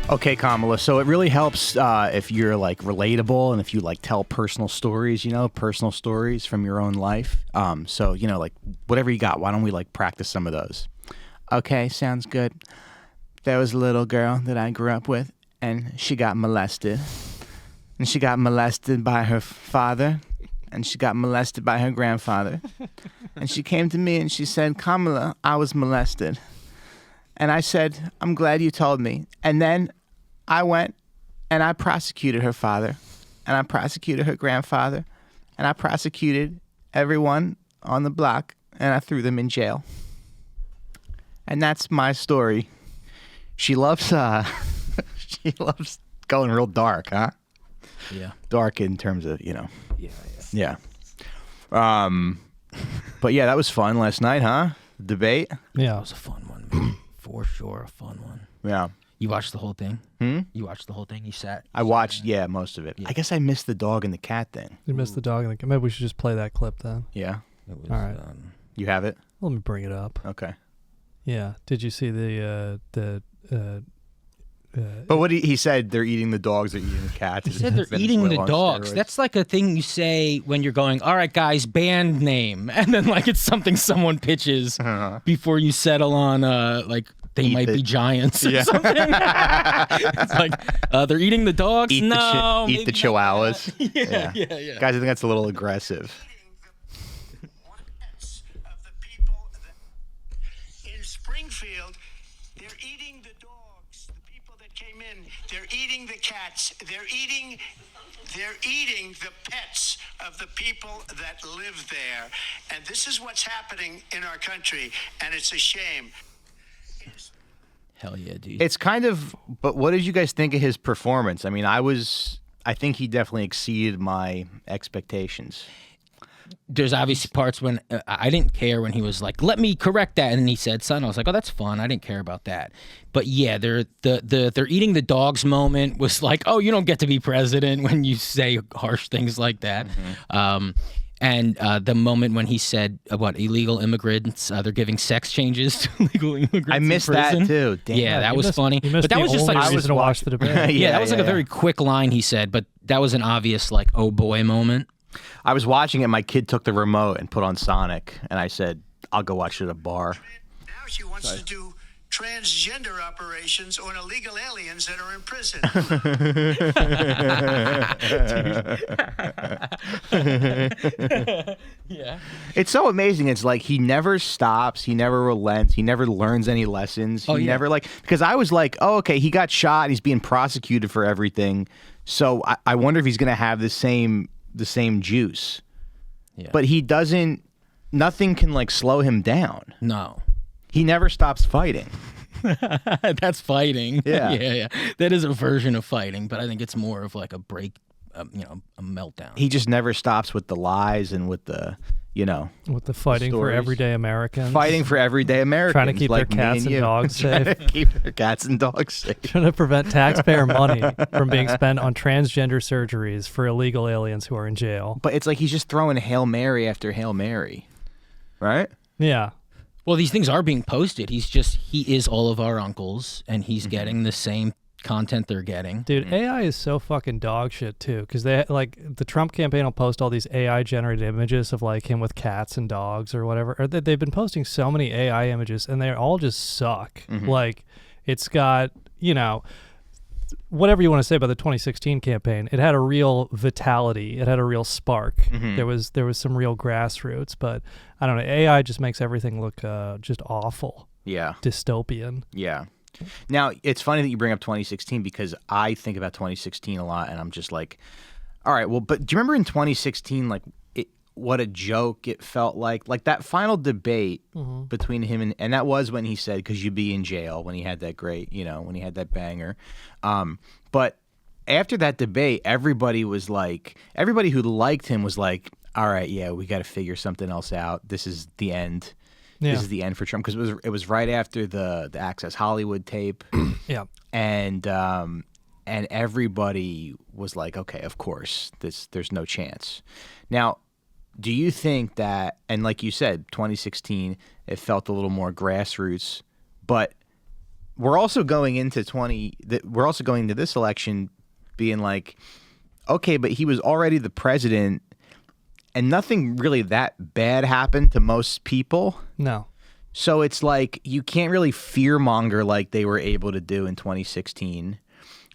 Okay, Kamala. So it really helps if you're like relatable and if you like tell personal stories, personal stories from your own life. So, like whatever you got, why don't we like practice some of those? Okay, sounds good. There was a little girl that I grew up with and she got molested. And she got molested by her father and she got molested by her grandfather. And she came to me and she said, Kamala, I was molested. And I said, I'm glad you told me. And then I went and I prosecuted her father and I prosecuted her grandfather and I prosecuted everyone on the block and I threw them in jail. And that's my story. She loves she loves going real dark, huh? Yeah. Dark in terms of, Yeah. Yeah. But yeah, that was fun last night, huh? Debate. Yeah, it was a fun one. For sure, a fun one. Yeah. You watched the whole thing? You watched the whole thing? You sat? I watched, most of it. Yeah. I guess I missed the dog and the cat thing. You missed the dog. Maybe we should just play that clip then. Yeah. It was, All right. You have it? Let me bring it up. Okay. Yeah. Did you see But what he said, they're eating the dogs, they're eating the cats. He said they're eating the dogs. That's like a thing you say when you're going, all right, guys, band name. And then like it's something someone pitches before you settle on like they might be giants or something. It's like, they're eating the dogs? Eat the chihuahuas. Yeah. Guys, I think that's a little aggressive. In Springfield, they're eating the dogs. The people that came in, they're eating the cats. They're eating the pets of the people that live there. And this is what's happening in our country, and it's a shame. Hell yeah, dude. It's kind of, but what did you guys think of his performance? I mean, I think he definitely exceeded my expectations. There's obviously parts when I didn't care when he was like, "Let me correct that," and then he said "son." I was like, "Oh, that's fun." I didn't care about that. But yeah, they're eating the dogs moment was like, "Oh, you don't get to be president when you say harsh things like that." And the moment when he said about illegal immigrants, they're giving sex changes to illegal immigrants. I missed in prison. that too. Damn. Yeah, that was funny. You missed But that the was just only like reason to watch the debate. yeah, that was like a very quick line he said, but that was an obvious like, oh boy moment. I was watching it. My kid took the remote and put on Sonic, and I said, "I'll go watch it at a bar." Now she wants to do transgender operations on illegal aliens that are in prison. Yeah. It's so amazing. It's like he never stops. He never relents. He never learns any lessons. He never because I was like, oh, okay, he got shot. He's being prosecuted for everything. So I wonder if he's going to have the same juice. Yeah. But he doesn't. Nothing can like slow him down. No. He never stops fighting. That's fighting. Yeah. yeah. That is a version of fighting, but I think it's more of like a break, a meltdown. He just never stops with the lies and with the, with the fighting for stories. everyday Americans. Fighting for everyday Americans. Trying to keep like their cats and you. dogs Trying safe. to keep their cats and dogs safe. Trying to prevent taxpayer money from being spent on transgender surgeries for illegal aliens who are in jail. But it's like he's just throwing Hail Mary after Hail Mary. Right? Yeah. Well, these things are being posted. He is all of our uncles, and he's getting the same content they're getting. Dude, AI is so fucking dog shit too, because they like the Trump campaign will post all these AI generated images of like him with cats and dogs or whatever. Or they've been posting so many AI images, and they all just suck. Like it's got whatever you want to say about the 2016 campaign, it had a real vitality. It had a real spark. There was some real grassroots, but I don't know. AI just makes everything look just awful. Yeah. Dystopian. Yeah. Now, it's funny that you bring up 2016 because I think about 2016 a lot, and I'm just like, all right, well, but do you remember in 2016, like, what a joke it felt like? Like, that final debate between him and that was when he said, because you'd be in jail, when he had that great, when he had that banger. But after that debate, everybody who liked him was like, all right, yeah, we got to figure something else out. This is the end. Yeah. This is the end for Trump, because it was right after the Access Hollywood tape. Yeah. And everybody was like, okay, of course, there's no chance. Now, do you think that, and like you said, 2016, it felt a little more grassroots, but we're also going into we're also going into this election being like, okay, but he was already the president, and nothing really that bad happened to most people. No. So it's like you can't really fearmonger like they were able to do in 2016.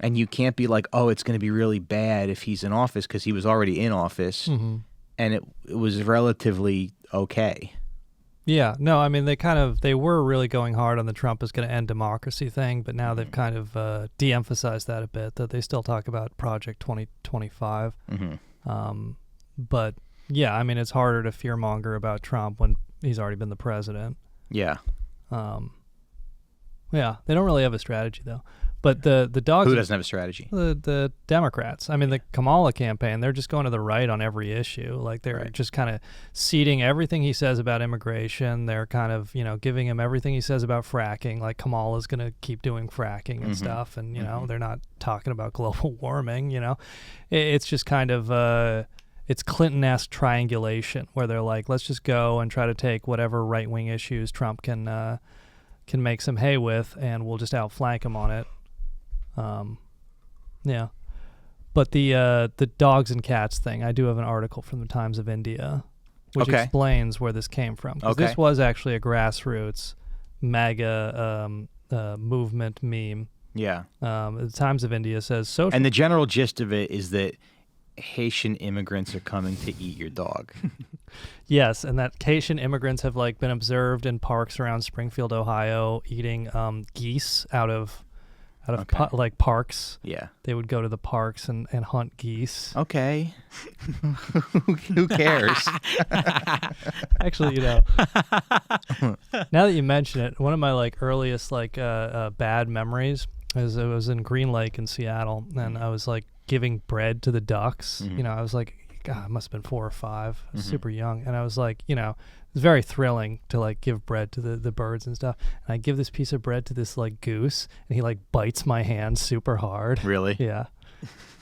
And you can't be like, oh, it's going to be really bad if he's in office, because he was already in office, and it was relatively okay. Yeah, no, I mean, they were really going hard on the Trump is going to end democracy thing, but now they've kind of de-emphasized that a bit, that they still talk about Project 2025. But yeah, I mean, it's harder to fearmonger about Trump when he's already been the president. Yeah. Yeah, they don't really have a strategy, though. But the dogs... Who doesn't have a strategy? The Democrats. I mean, the Kamala campaign, they're just going to the right on every issue. Like, they're just kind of ceding everything he says about immigration. They're kind of, giving him everything he says about fracking. Like, Kamala's going to keep doing fracking and stuff. And, they're not talking about global warming, It's just kind of... it's Clinton-esque triangulation, where they're like, let's just go and try to take whatever right-wing issues Trump can make some hay with, and we'll just outflank him on it. Yeah, but the dogs and cats thing, I do have an article from the Times of India, which explains where this came from. 'Cause this was actually a grassroots MAGA movement meme. Yeah. The Times of India says social. And the general gist of it is that Haitian immigrants are coming to eat your dog. Yes, and that Haitian immigrants have been observed in parks around Springfield, Ohio, eating geese out of parks. Yeah. They would go to the parks and hunt geese. Okay. Who cares? Actually, now that you mention it, one of my earliest bad memories is I was in Green Lake in Seattle, and I was giving bread to the ducks. I was God, I must have been 4 or 5, super young, and I was it's very thrilling to give bread to the birds and stuff. And I give this piece of bread to this goose, and he bites my hand super hard. Really? Yeah.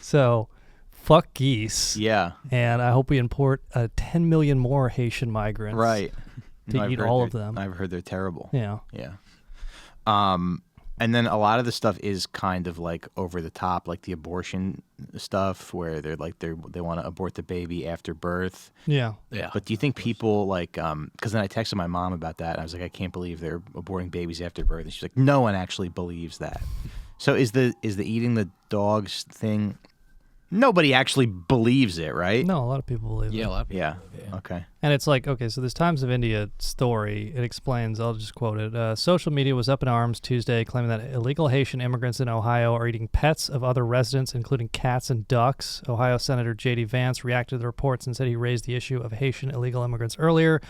So, fuck geese. Yeah. And I hope we import 10 million more Haitian migrants. Right. To eat all of them. I've heard they're terrible. Yeah. Yeah. And then a lot of the stuff is kind of over the top, like the abortion stuff, where they're they want to abort the baby after birth. Yeah. Yeah. But do you think people because then I texted my mom about that, and I was like, I can't believe they're aborting babies after birth, and she's like, no one actually believes that. So is the eating the dogs thing? Nobody actually believes it, right? No, a lot of people believe it. Yeah, a lot of people. Yeah. believe it, yeah. Okay. And it's so this Times of India story, it explains, I'll just quote it. Social media was up in arms Tuesday, claiming that illegal Haitian immigrants in Ohio are eating pets of other residents, including cats and ducks. Ohio Senator J.D. Vance reacted to the reports and said he raised the issue of Haitian illegal immigrants earlier.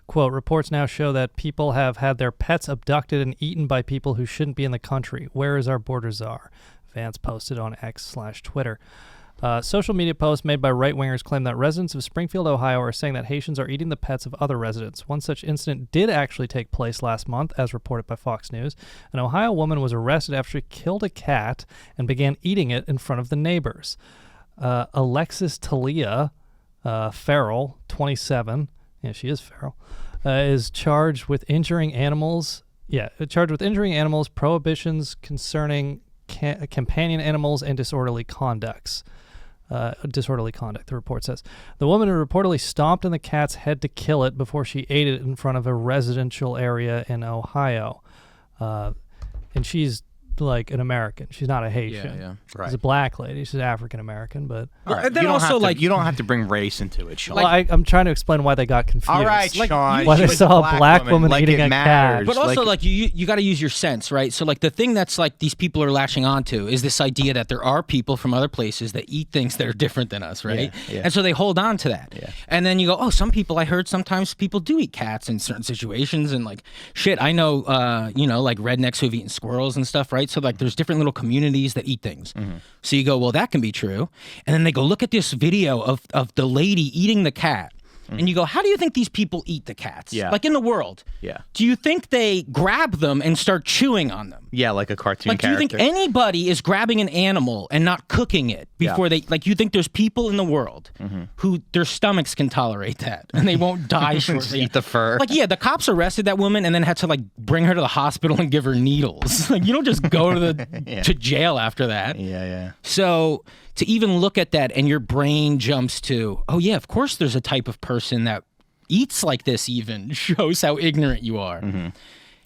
Quote, reports now show that people have had their pets abducted and eaten by people who shouldn't be in the country. Where is our border czar? Vance posted on X/Twitter. Social media posts made by right-wingers claim that residents of Springfield, Ohio are saying that Haitians are eating the pets of other residents. One such incident did actually take place last month, as reported by Fox News. An Ohio woman was arrested after she killed a cat and began eating it in front of the neighbors. Alexis Talia Farrell, 27, yeah, she is feral, is charged with injuring animals. Yeah, charged with injuring animals, prohibitions concerning companion animals, and disorderly conduct, the report says. The woman reportedly stomped on the cat's head to kill it before she ate it in front of a residential area in Ohio. And she's an American. She's not a Haitian. Yeah, right. She's a black lady. She's African American, but... All right. And then you don't also, have to, you don't have to bring race into it, Sean. Well, I'm trying to explain why they got confused. All right, Sean. Why they saw a black woman like eating it a matters. cat. But also, you got to use your sense, right? So, the thing that's these people are latching onto is this idea that there are people from other places that eat things that are different than us, right? Yeah. And so they hold on to that. Yeah. And then you go, oh, some people, I heard sometimes people do eat cats in certain situations, and shit, I know, rednecks who've eaten squirrels and stuff, right? So there's different little communities that eat things. Mm-hmm. So you go, well, that can be true. And then they go, look at this video of the lady eating the cat. Mm-hmm. And you go, how do you think these people eat the cats? Yeah. In the world. Yeah. Do you think they grab them and start chewing on them? Yeah, like a cartoon Like, do you character. think anybody is grabbing an animal and not cooking it before they, like, you think there's people in the world who their stomachs can tolerate that and they won't die Just shortly? eat the fur. Like, yeah, the cops arrested that woman and then had to, like, bring her to the hospital and give her needles. Like, you don't just go to to jail after that. Yeah. So to even look at that and your brain jumps to, oh, yeah, of course there's a type of person that eats like this even shows how ignorant you are.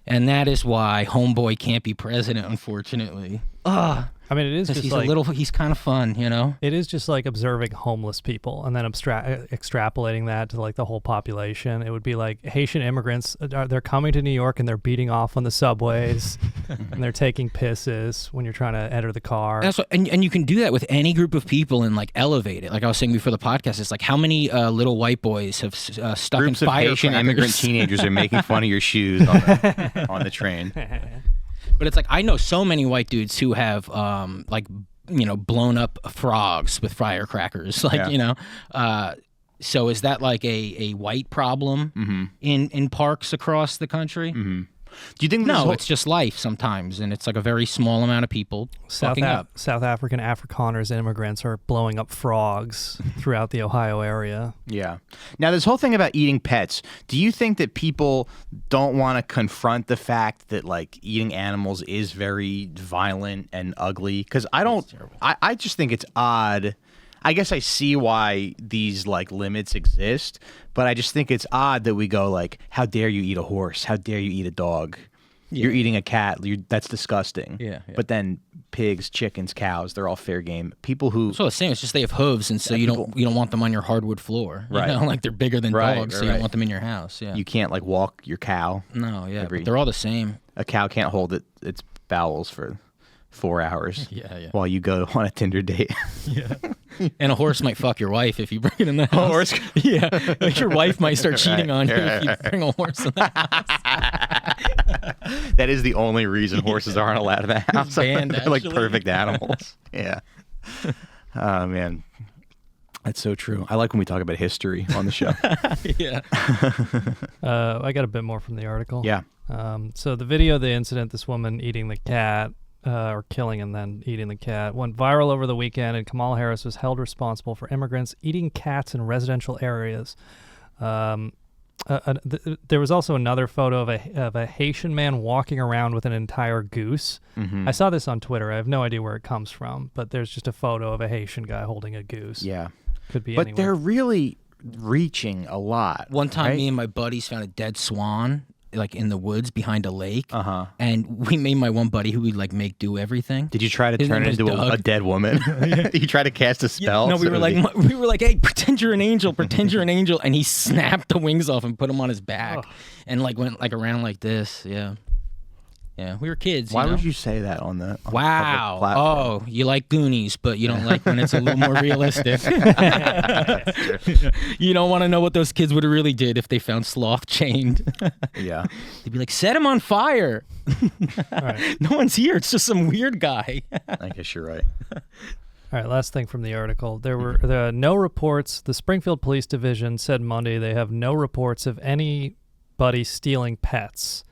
And that is why Homeboy can't be president, unfortunately. Ugh. I mean, it is just He's kind of fun, you know? It is just like observing homeless people and then extrapolating that to like the whole population. It would be like Haitian immigrants, they're coming to New York and they're beating off on the subways and they're taking pisses when you're trying to enter the car. And, and you can do that with any group of people and like elevate it. Like I was saying before the podcast, it's like how many little white boys have stuck Groups in of Haitian immigrant teenagers are making fun of your shoes on the train. But it's like I know so many white dudes who have like, you know, blown up frogs with firecrackers. Like, you know, so is that like a white problem in parks across the country? Do you think it's just life sometimes, and it's like a very small amount of people fucking up. South African Afrikaners and immigrants are blowing up frogs throughout the Ohio area. Yeah. Now, this whole thing about eating pets, do you think that people don't want to confront the fact that, like, eating animals is very violent and ugly? Because I just think it's odd. I guess I see why these, like, limits exist, but I just think it's odd that we go, like, how dare you eat a horse? How dare you eat a dog? You're eating a cat. That's disgusting. Yeah. But then pigs, chickens, cows, they're all fair game. People who... It's all the same. It's just they have hooves, and so you don't want them on your hardwood floor. You know? Like they're bigger than dogs, so you don't want them in your house. Yeah. You can't, like, walk your cow. No, yeah, but they're all the same. A cow can't hold its bowels for 4 hours. Yeah. While you go on a Tinder date. Yeah. And a horse might fuck your wife if you bring it in the house. A horse? Yeah. Like your wife might start cheating on you if you bring a horse in the house. That is the only reason horses aren't allowed in the house. Banned, They're like actually. perfect animals. Yeah. Oh, man. That's so true. I like when we talk about history on the show. Yeah. I got a bit more from the article. Yeah. So the video of the incident, this woman eating the cat, or killing and then eating the cat, went viral over the weekend, and Kamala Harris was held responsible for immigrants eating cats in residential areas. There was also another photo of a Haitian man walking around with an entire goose. I saw this on Twitter. I have no idea where it comes from, but there's just a photo of a Haitian guy holding a goose. Yeah. Could be But anywhere. they're really reaching a lot. One time, right? me and my buddies found a dead swan, like in the woods behind a lake. Uh-huh. And we made my one buddy who would like make do everything. Did you try to His turn name it was into a Doug. dead woman? You try to cast a spell? No, we were like, hey, pretend you're an angel, pretend you're an angel, and he snapped the wings off and put them on his back, and like went like around like this. Yeah, we were kids. Why you know? would you say that on the public Wow. platform? Oh, you like Goonies, but you don't like when it's a little more realistic. You don't want to know what those kids would have really did if they found Sloth chained. Yeah. They'd be like, set him on fire. right. No one's here. It's just some weird guy. I guess you're right. All right, last thing from the article. There were no reports. The Springfield Police Division said Monday they have no reports of anybody stealing pets.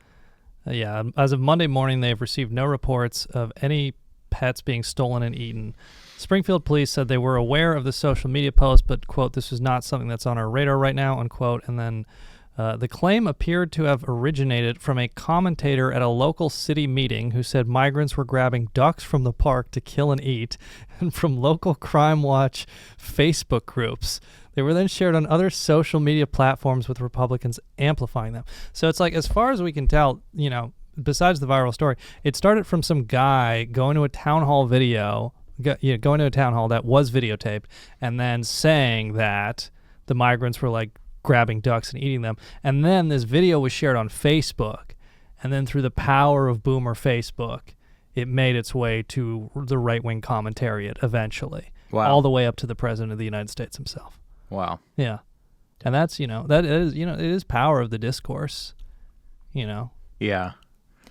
As of Monday morning, they have received no reports of any pets being stolen and eaten. Springfield police said they were aware of the social media post, but, quote, this is not something that's on our radar right now, unquote. And then the claim appeared to have originated from a commentator at a local city meeting who said migrants were grabbing ducks from the park to kill and eat, and from local Crime Watch Facebook groups. They were then shared on other social media platforms with Republicans amplifying them. So it's like, as far as we can tell, you know, besides the viral story, it started from some guy going to a town hall going to a town hall that was videotaped, and then saying that the migrants were like grabbing ducks and eating them. And then this video was shared on Facebook, and then through the power of Boomer Facebook, it made its way to the right-wing commentariat eventually. Wow. All the way up to the president of the United States himself. Wow. Yeah. And that's, that is, it is power of the discourse, Yeah.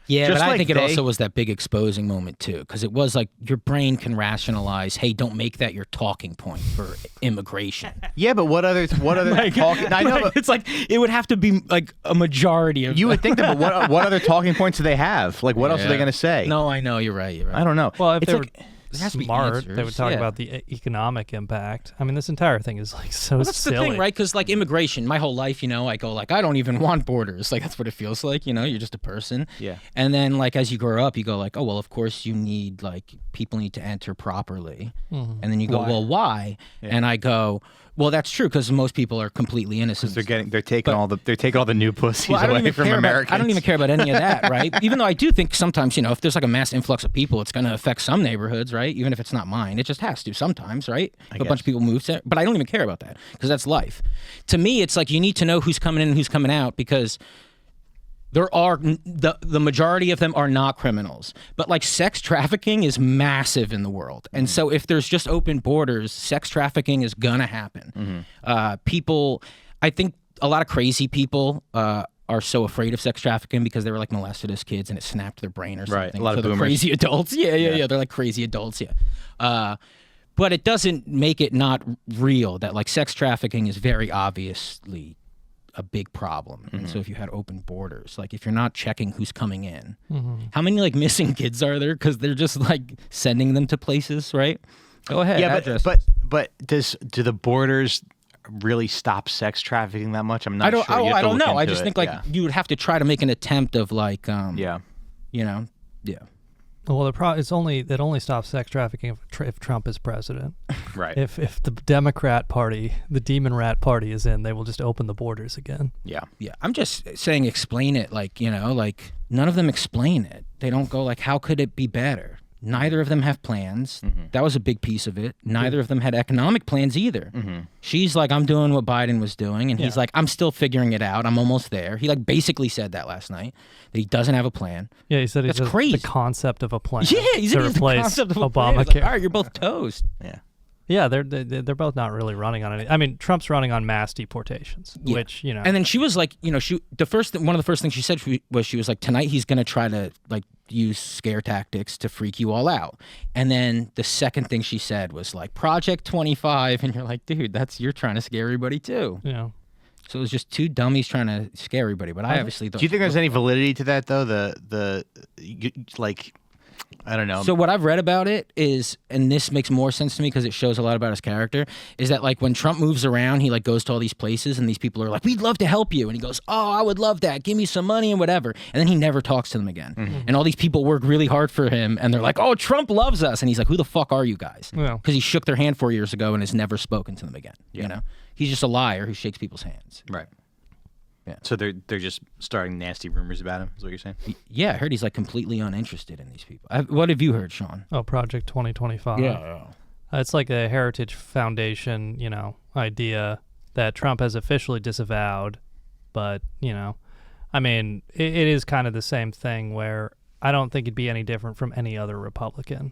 Yeah, Just but I like think it they- also was that big exposing moment too, because it was like your brain can rationalize, hey, don't make that your talking point for immigration. Yeah, but what other talking? I know, Like, but it's like it would have to be like a majority of. you would think that. But what other talking points do they have? Like, what else are they Yeah. going to say? No, I know you're right. You're right. I don't know. Well, if It's they like- were there has to be smart, answers, they would talk yeah. about the economic impact. I mean, this entire thing is like so Well, that's silly. the thing, right? Because like immigration, my whole life, I go like, I don't even want borders. Like that's what it feels like. You're just a person. Yeah. And then like as you grow up, you go like, oh well, of course you need like people need to enter properly. And then you go, well, why? And I go, well, that's true because most people are completely innocent. they're taking all the new pussies Well, I don't away even from care Americans. about. I don't even care about any of that, right? Even though I do think sometimes, if there's like a mass influx of people, it's going to affect some neighborhoods, right? Even if it's not mine, it just has to sometimes, right? If a bunch of people move there, but I don't even care about that because that's life. To me, it's like you need to know who's coming in and who's coming out because there are the majority of them are not criminals, but like sex trafficking is massive in the world, and so if there's just open borders, sex trafficking is gonna happen. People, I think a lot of crazy people are so afraid of sex trafficking because they were like molested as kids and it snapped their brain or something. Right, a lot so of they're boomers. crazy adults. Yeah. They're like crazy adults. Yeah. But it doesn't make it not real that like sex trafficking is very obviously a big problem. And so if you had open borders, like if you're not checking who's coming in, how many like missing kids are there because they're just like sending them to places, right? Go ahead. Yeah, address. but do the borders really stop sex trafficking that much? I'm not I don't. sure. You have I to don't look know. I into just it. think like Yeah. you would have to try to make an attempt of like, Yeah. Yeah. Well, it only stops sex trafficking if Trump is president. Right. If the Democrat Party, the Demon Rat Party, is in, they will just open the borders again. Yeah. Yeah, I'm just saying explain it like, like none of them explain it. They don't go like, how could it be better? Neither of them have plans. That was a big piece of it. Neither of them had economic plans either. She's like, I'm doing what Biden was doing. And he's like, I'm still figuring it out. I'm almost there. He like basically said that last night, that he doesn't have a plan. Yeah, he said That's he's crazy. the concept of a plan. Yeah, he's to the replace concept of a plan. Obamacare. It's like, all right, you're both toast. Yeah. Yeah, they're both not really running on it. I mean, Trump's running on mass deportations, Yeah. which And then she was like, one of the first things she said was she was like, tonight he's gonna try to like use scare tactics to freak you all out. And then the second thing she said was like Project 25, and you're like, dude, you're trying to scare everybody too. So it was just two dummies trying to scare everybody. But I obviously Do you think there's any validity to that though? Like, I don't know. So what I've read about it is, and this makes more sense to me because it shows a lot about his character, is that like when Trump moves around, he like goes to all these places and these people are like, we'd love to help you. And he goes, oh, I would love that. Give me some money and whatever. And then he never talks to them again. And all these people work really hard for him and they're like, oh, Trump loves us. And he's like, who the fuck are you guys? Well. Because he shook their hand 4 years ago and has never spoken to them again. You know, he's just a liar who shakes people's hands. Right. Yeah. So they're just starting nasty rumors about him. Is what you're saying? Yeah, I heard he's like completely uninterested in these people. What have you heard, Sean? Oh, Project 2025. It's like a Heritage Foundation, idea that Trump has officially disavowed. But, I mean, it is kind of the same thing where I don't think it'd be any different from any other Republican.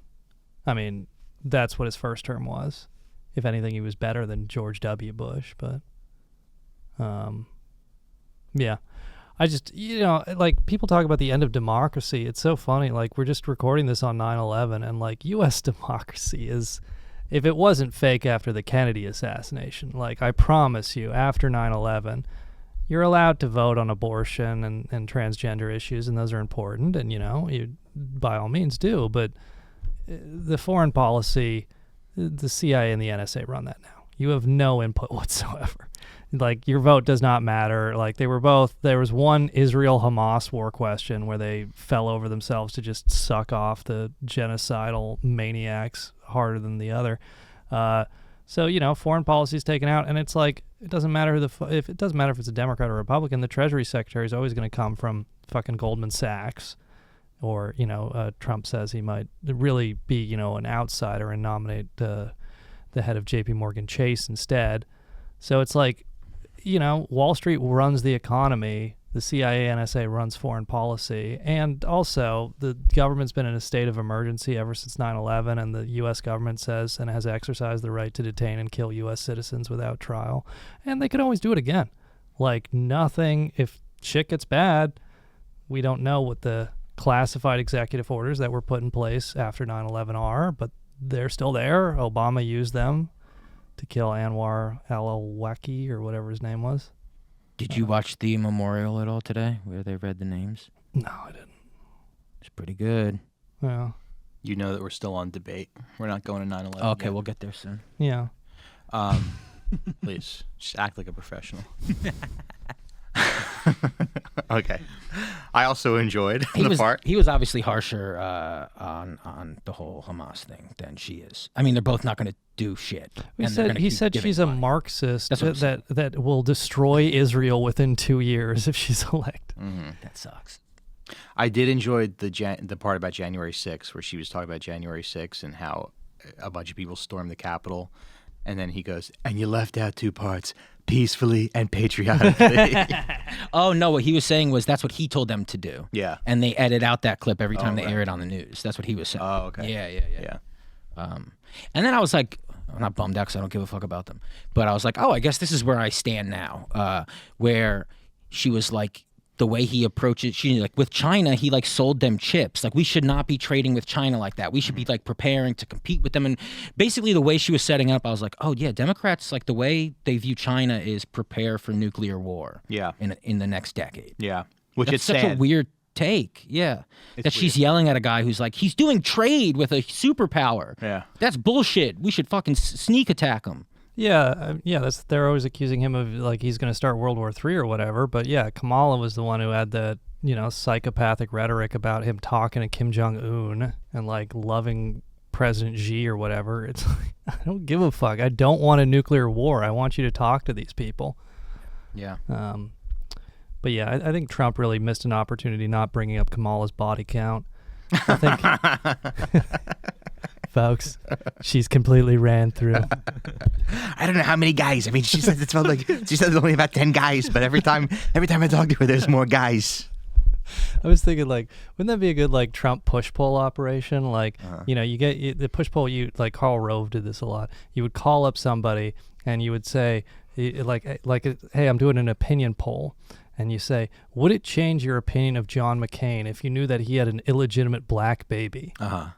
I mean, that's what his first term was. If anything, he was better than George W. Bush. But, yeah. I just, like, people talk about the end of democracy. It's so funny. Like, we're just recording this on 9/11, and, like, U.S. democracy is, if it wasn't fake after the Kennedy assassination, like, I promise you, after 9/11, you're allowed to vote on abortion and transgender issues, and those are important, and, you by all means do. But the foreign policy, the CIA and the NSA run that now. You have no input whatsoever. Like, your vote does not matter. Like, there was one Israel-Hamas war question where they fell over themselves to just suck off the genocidal maniacs harder than the other. So, foreign policy is taken out, and it's like, it doesn't matter if it doesn't matter if it's a Democrat or Republican, the Treasury Secretary is always going to come from fucking Goldman Sachs. Or, Trump says he might really be, an outsider and nominate the head of JP Morgan Chase instead. So it's like, Wall Street runs the economy, the CIA, NSA runs foreign policy, and also the government's been in a state of emergency ever since 9/11, and the U.S. government says and has exercised the right to detain and kill U.S. citizens without trial, and they could always do it again. Like, nothing, if shit gets bad, we don't know what the classified executive orders that were put in place after 9/11 are, but they're still there. Obama used them to kill Anwar al-Awlaki or whatever his name was. Did you watch the memorial at all today, where they read the names? No, I didn't. It's pretty good. Yeah. You know that we're still on debate. We're not going to 9/11. Okay, yet. we'll get there soon. Yeah. Please, just act like a professional. Okay. I also enjoyed part. He was obviously harsher on the whole Hamas thing than she is. I mean, they're both not going to do shit. He said she's a Marxist that will destroy Israel within 2 years if she's elected. Mm-hmm. That sucks. I did enjoy the part about January 6th where she was talking about January 6th and how a bunch of people stormed the Capitol. And then he goes, and you left out 2 parts, peacefully and patriotically. Oh, no, what he was saying was that's what he told them to do. Yeah. And they edit out that clip every time they right. air it on the news. That's what he was saying. Oh, okay. Yeah. And then I was like, I'm not bummed out because I don't give a fuck about them. But I was like, oh, I guess this is where I stand now. Where she was like, the way he approaches, she like with China, he like sold them chips. Like we should not be trading with China like that. We should be like preparing to compete with them. And basically the way she was setting up, I was like, oh yeah, Democrats like the way they view China is prepare for nuclear war. Yeah. In the next decade. Yeah. Which That's is such sad. a weird take. Yeah. It's that she's yelling at a guy who's like, he's doing trade with a superpower. Yeah. That's bullshit. We should fucking sneak attack him. Yeah, they're always accusing him of like he's going to start World War III or whatever. But yeah, Kamala was the one who had the psychopathic rhetoric about him talking to Kim Jong-un and like loving President Xi or whatever. It's like, I don't give a fuck. I don't want a nuclear war. I want you to talk to these people. Yeah. But yeah, I think Trump really missed an opportunity not bringing up Kamala's body count. I think. Folks, she's completely ran through. I don't know how many guys. I mean, she said there's only about 10 guys, but every time I talk to her, there's more guys. I was thinking, like, wouldn't that be a good like Trump push pull operation? Like, you get the push pull. You like Karl Rove did this a lot. You would call up somebody and you would say, hey, I'm doing an opinion poll. And you say, would it change your opinion of John McCain if you knew that he had an illegitimate black baby?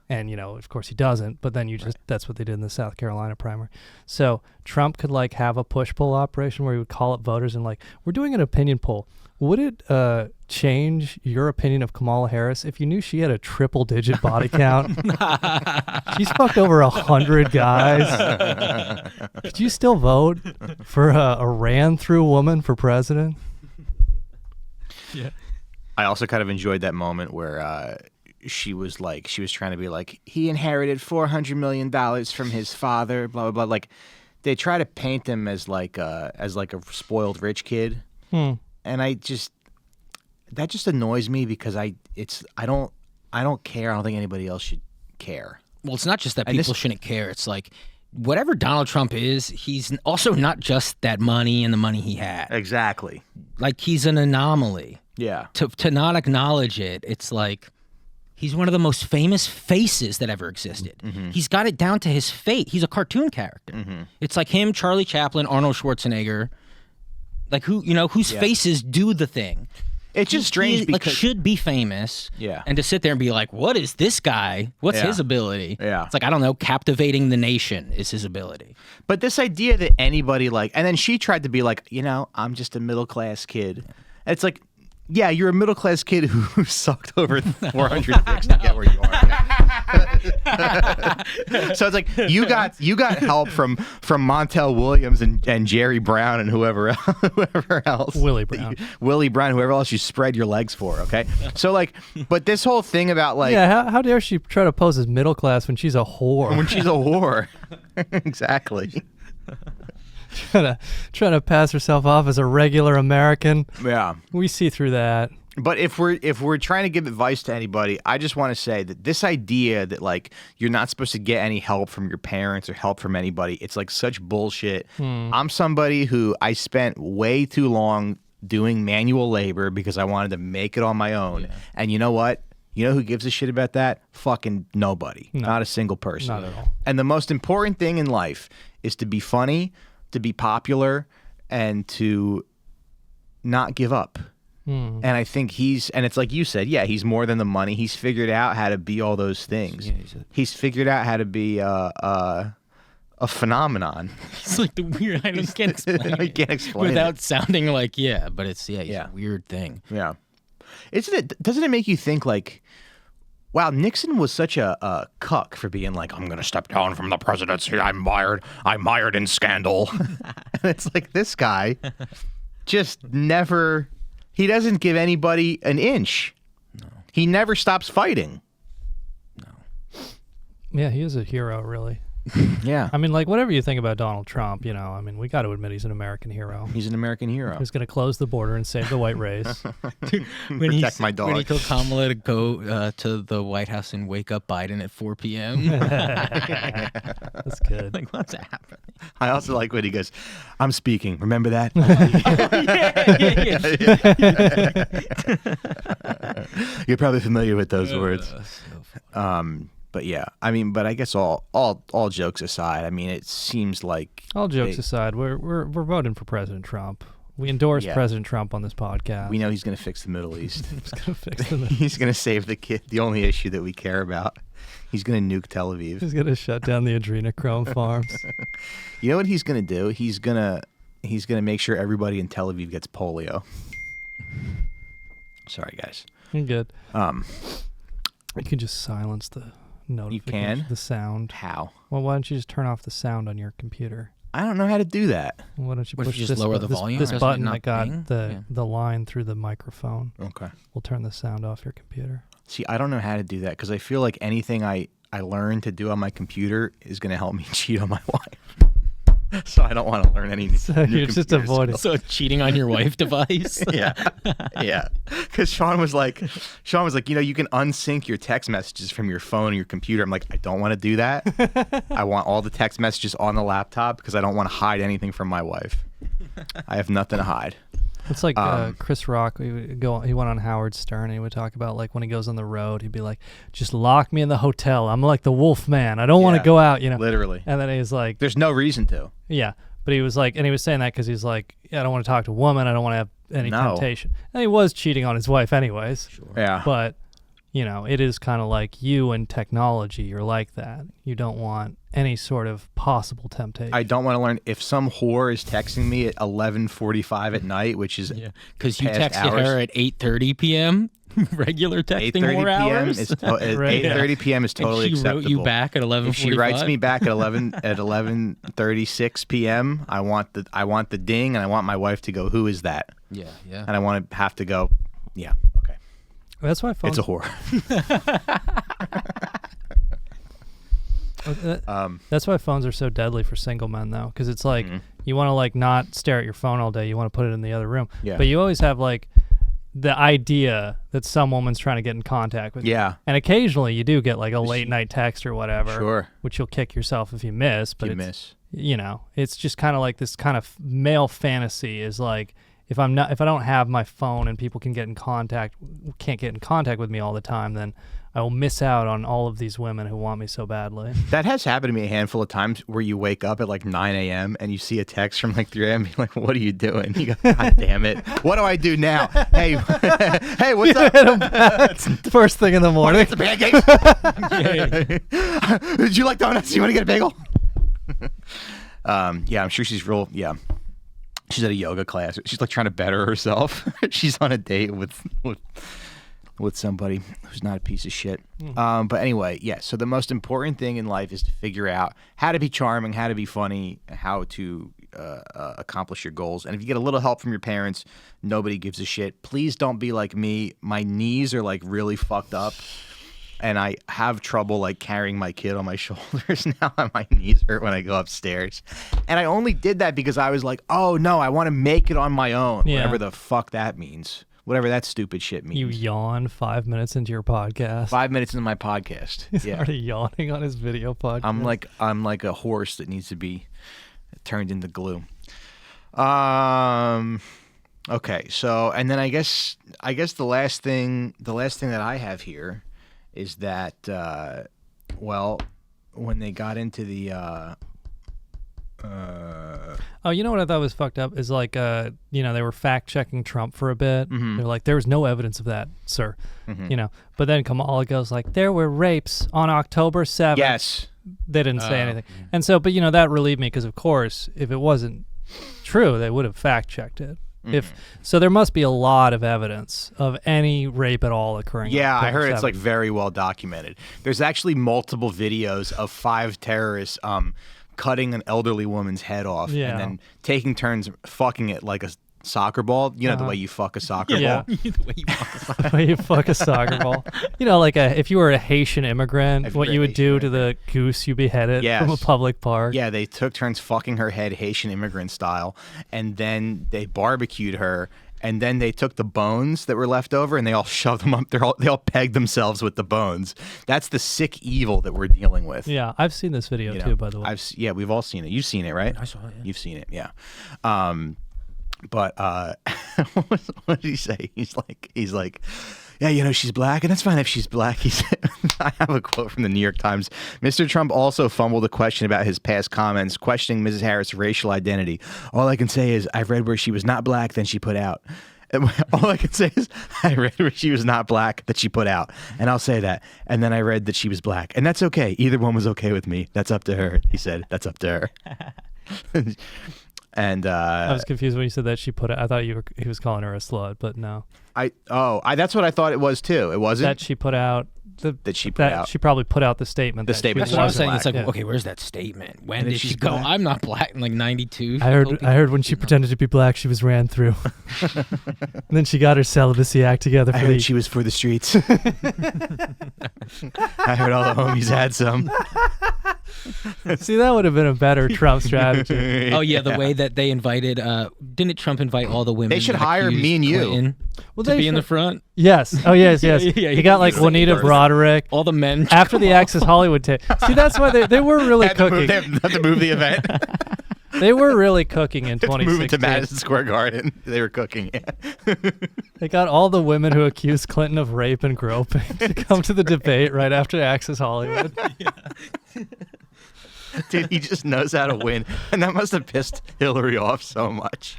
And, of course he doesn't, but then that's what they did in the South Carolina primary. So Trump could like have a push-pull operation where he would call up voters and like, we're doing an opinion poll. Would it change your opinion of Kamala Harris if you knew she had a triple-digit body count? She's fucked over 100 guys. Could you still vote for a ran-through woman for president? Yeah. I also kind of enjoyed that moment where she was trying to be like, he inherited $400 million from his father, blah, blah, blah. Like, they try to paint him as like a spoiled rich kid. And that just annoys me because I don't care. I don't think anybody else should care. Well, it's not just that people shouldn't care. It's like, whatever Donald Trump is, he's also not just that money and the money he had. Exactly. Like, he's an anomaly. Yeah. To not acknowledge it, it's like he's one of the most famous faces that ever existed. Mm-hmm. He's got it down to his fate. He's a cartoon character. Mm-hmm. It's like him, Charlie Chaplin, Arnold Schwarzenegger, like whose faces do the thing. It's just strange because like should be famous. Yeah. And to sit there and be like, what is this guy? What's his ability? Yeah. It's like, I don't know, captivating the nation is his ability. But this idea that anybody and then she tried to be like, I'm just a middle class kid. And it's like, yeah, you're a middle class kid who sucked over 400 dicks to get where you are. So it's like you got help from Montel Williams and Jerry Brown and whoever else. Willie Brown, whoever else you spread your legs for. Okay, so like, but this whole thing about like, yeah, how dare she try to pose as middle class when she's a whore? When she's a whore, exactly. Trying to pass herself off as a regular American. Yeah, we see through that. But if we're trying to give advice to anybody, I just want to say that this idea that like you're not supposed to get any help from your parents or help from anybody, it's like such bullshit. I'm somebody who I spent way too long doing manual labor because I wanted to make it on my own. Yeah. And you know what? You know who gives a shit about that? Fucking nobody. No. Not a single person. Not at all. And the most important thing in life is to be funny, to be popular, and to not give up. And I think and it's like you said, yeah, he's more than the money. He's figured out how to be all those things. Yeah, he's figured out how to be a phenomenon. It's like the weird. I can't explain. I can't explain without it. sounding like but it's he's Yeah. a weird thing. Yeah, doesn't it make you think like, wow, Nixon was such a cuck for being like, I'm gonna step down from the presidency. I'm mired in scandal. And it's like this guy just never. He doesn't give anybody an inch. No. He never stops fighting. No. Yeah, he is a hero, really. Yeah. I mean, like, whatever you think about Donald Trump, I mean, we got to admit he's an American hero. He's an American hero. Who's going to close the border and save the white race. Protect my dog. When he told Kamala to go to the White House and wake up Biden at 4 p.m. That's good. Like, what's happening? I also like when he goes, I'm speaking. Remember that? You're probably familiar with those words. But yeah, I mean, but I guess all jokes aside, I mean, it seems like all jokes aside, we're voting for President Trump. We endorse President Trump on this podcast. We know he's going to fix the Middle East. He's going to fix the Middle East. He's going to save the only issue that we care about. He's going to nuke Tel Aviv. He's going to shut down the adrenochrome farms. You know what he's going to do? He's going to make sure everybody in Tel Aviv gets polio. Sorry, guys. You're good. You can just silence the notification. You can? The sound. How? Well, why don't you just turn off the sound on your computer? I don't know how to do that. Why don't you What if push you just this lower the volume? This Doesn't it button not that got ping? the line through the microphone. Okay. Will turn the sound off your computer. See, I don't know how to do that because I feel like anything I learn to do on my computer is going to help me cheat on my wife. So I don't want to learn any new you're just computer avoiding. skills. So cheating on your wife device? Yeah. Because Sean was like, you can unsync your text messages from your phone or your computer. I'm like, I don't want to do that. I want all the text messages on the laptop because I don't want to hide anything from my wife. I have nothing to hide. It's like Chris Rock. He went on Howard Stern and he would talk about like when he goes on the road, he'd be like, "Just lock me in the hotel. I'm like the Wolf Man. I don't want to go out." Literally. And then he's like, "There's no reason to." Yeah, but he was like, and he was saying that because he's like, I don't want to talk to a woman. I don't want to have any temptation. And he was cheating on his wife anyways. Sure. Yeah. But it is kind of like you and technology. You're like that. You don't want any sort of possible temptation. I don't want to learn if some whore is texting me at 11:45 at night, which is because you past texted hours. her at 8:30 p.m. Regular texting 8:30 more p.m. hours. is 8:30 p.m. is totally and she acceptable. wrote you back at 11:45. If she writes me back at 11:36 p.m., I want the ding, and I want my wife to go, "Who is that?" Yeah. And I want to have to go, "Yeah, okay." That's why phones. It's a whore. That's why phones are so deadly for single men, though, because it's like you want to like not stare at your phone all day. You want to put it in the other room. Yeah. But you always have like the idea that some woman's trying to get in contact with you. Yeah. And occasionally you do get like a late night text or whatever. Sure. Which you'll kick yourself if you miss. But You it's just kind of like this kind of male fantasy is like if I don't have my phone and people can't get in contact with me all the time, then I will miss out on all of these women who want me so badly. That has happened to me a handful of times where you wake up at like 9 a.m. and you see a text from like 3 a.m. You're like, what are you doing? You go, God damn it. What do I do now? Hey, what's up? First thing in the morning. It's a pancake. Did you like donuts? You want to get a bagel? Yeah, I'm sure she's real. Yeah. She's at a yoga class. She's like trying to better herself. She's on a date with somebody who's not a piece of shit. But anyway, yeah, so the most important thing in life is to figure out how to be charming, how to be funny, how to accomplish your goals. And if you get a little help from your parents, nobody gives a shit. Please don't be like me. My knees are like really fucked up, and I have trouble like carrying my kid on my shoulders now. My knees hurt when I go upstairs. And I only did that because I was like, oh no, I want to make it on my own, whatever the fuck that means. Whatever that stupid shit means. You yawn 5 minutes into your podcast. 5 minutes into my podcast. He's already yawning on his video podcast. I'm like a horse that needs to be turned into glue. Okay, so and then I guess the last thing that I have here is that when they got into the Oh, you know what I thought was fucked up is like, they were fact checking Trump for a bit. Mm-hmm. They're like, there was no evidence of that, sir. But then Kamala goes like, there were rapes on October 7th. Yes. They didn't say anything. And so, but that relieved me because of course, if it wasn't true, they would have fact checked it. So there must be a lot of evidence of any rape at all occurring. Yeah, on I heard it's October like very well documented. There's actually multiple videos of 5 terrorists cutting an elderly woman's head off and then taking turns fucking it like a soccer ball. You know the way you fuck a soccer ball? The way you fuck a soccer the way you fuck a soccer ball. Like if you were a Haitian immigrant, what you would do to the goose you beheaded from a public park. Yeah, they took turns fucking her head Haitian immigrant style, and then they barbecued her, and then they took the bones that were left over and they all shoved them up. They all pegged themselves with the bones. That's the sick evil that we're dealing with. Yeah, I've seen this video too, by the way. We've all seen it. You've seen it, right? I saw it. Yeah. You've seen it, yeah. But what did he say? He's like, yeah, she's black, and that's fine if she's black. He said, I have a quote from the New York Times. Mr. Trump also fumbled a question about his past comments, questioning Mrs. Harris' racial identity. All I can say is I've read where she was not black, then she put out. All I can say is I read where she was not black that she put out, and I'll say that. And then I read that she was black, and that's okay. Either one was okay with me. That's up to her. He said, that's up to her. And I was confused when you said that she put it. I thought he was calling her a slut, but no. That's what I thought it was too. It wasn't that she put out. She probably put out the statement. The statement. That's what I was saying. black. It's like, okay, where's that statement? When did she go? black? I'm not black in like 92. I heard when she pretended to be black, she was ran through. And then she got her celibacy act together. I heard she was for the streets. I heard all the homies had some. See, that would have been a better Trump strategy. Oh yeah, the way that they invited. Didn't Trump invite all the women? They should that hire accused me and you. Clinton to be in the front. Yes. Oh yes, yes. Yeah, he got like he's Juanita first. Broderick. All the men After the Access Hollywood tape. See, that's why they were really cooking. They had to move the event. They were really cooking in Move it to 2016. Madison Square Garden. They were cooking. Yeah. They got all the women who accused Clinton of rape and groping to come to the debate right after Access Hollywood. Dude, he just knows how to win, and that must have pissed Hillary off so much.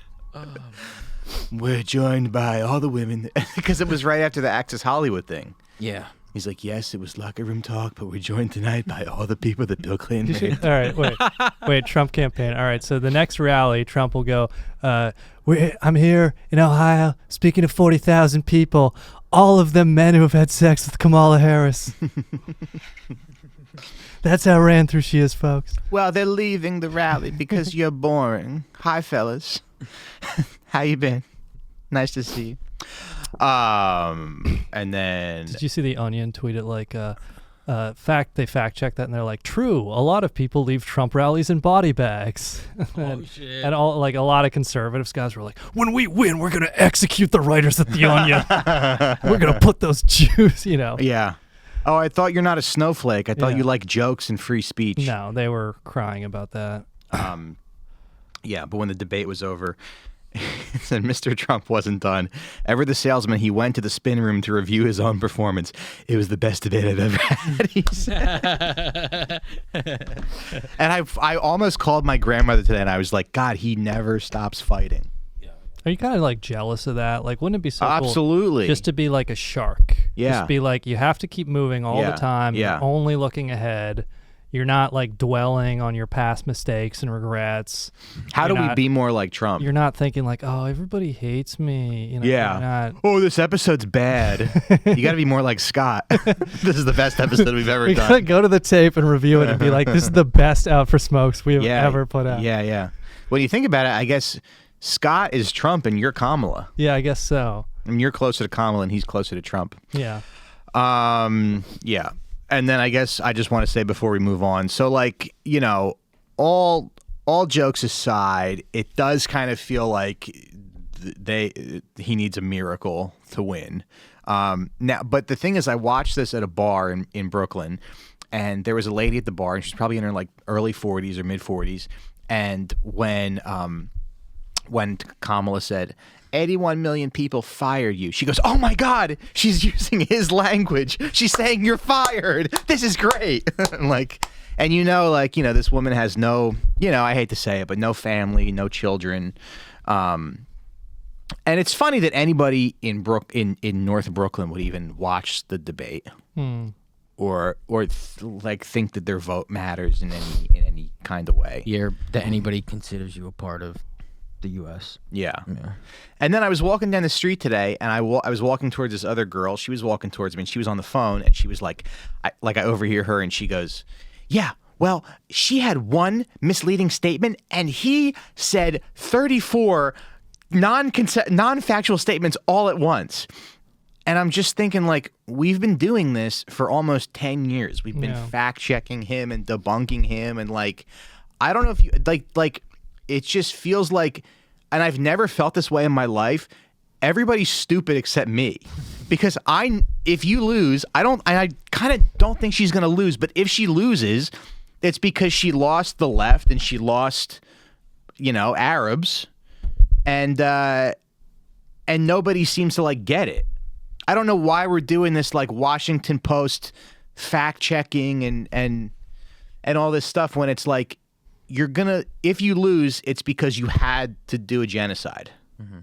We're joined by all the women, because it was right after the Access Hollywood thing. Yeah. He's like, yes, it was locker room talk, but we're joined tonight by all the people that Bill Clinton made. All right, wait, Trump campaign. All right, so the next rally, Trump will go, I'm here in Ohio speaking to 40,000 people, all of them men who have had sex with Kamala Harris. That's how ran through she is, folks. Well, they're leaving the rally because you're boring. Hi, fellas. How you been? Nice to see you. And then Did you see the Onion tweeted like, they fact checked that and they're like, true, a lot of people leave Trump rallies in body bags. Oh shit. And all like a lot of conservative guys were like, when we win, we're gonna execute the writers at the Onion. We're gonna put those Jews, Yeah. Oh, I thought you're not a snowflake. I thought Yeah. you like jokes and free speech. No, they were crying about that. Yeah, but when the debate was over, he said Mr. Trump wasn't done. Ever the salesman, he went to the spin room to review his own performance. It was the best debate I've ever had, he said. And I almost called my grandmother today, and I was like, God, he never stops fighting. Are you kind of like jealous of that? Like, wouldn't it be so cool Absolutely. just to be like a shark? Yeah. Just be like, you have to keep moving all the time. Yeah. You're only looking ahead. You're not like dwelling on your past mistakes and regrets. How do You're we not- be more like Trump? You're not thinking like, oh, everybody hates me. You're not, Oh, this episode's bad. You got to be more like Scott. This is the best episode we've ever we done. gotta go to the tape and review it and be like, this is the best Out for Smokes we have ever put out. Yeah, yeah. When you think about it, I guess Scott is Trump and you're Kamala. Yeah, I guess so. I mean, you're closer to Kamala and he's closer to Trump. Yeah. Yeah. And then I guess I just want to say before we move on, so like, all jokes aside, it does kind of feel like he needs a miracle to win. Now, but the thing is, I watched this at a bar in Brooklyn, and there was a lady at the bar, and she's probably in her like early 40s or mid 40s, and when when Kamala said, 81 million people fired you. She goes, oh my God, she's using his language. She's saying you're fired. This is great. And this woman has no, I hate to say it, but no family, no children. And it's funny that anybody in North Brooklyn would even watch the debate or think that their vote matters in any kind of way. That anybody considers you a part of the U.S. Yeah. And then I was walking down the street today, and I was walking towards this other girl. She was walking towards me, and she was on the phone, and she was I overhear her, and she goes, yeah, well, she had one misleading statement, and he said 34 non-factual statements all at once. And I'm just thinking, we've been doing this for almost 10 years. We've been fact-checking him and debunking him, and I don't know if you it just feels like, and I've never felt this way in my life, everybody's stupid except me. Because if you lose, I kind of don't think she's going to lose, but if she loses, it's because she lost the left and she lost, Arabs, and nobody seems to get it. I don't know why we're doing this Washington Post fact checking and all this stuff when it's if you lose, it's because you had to do a genocide. Mm-hmm.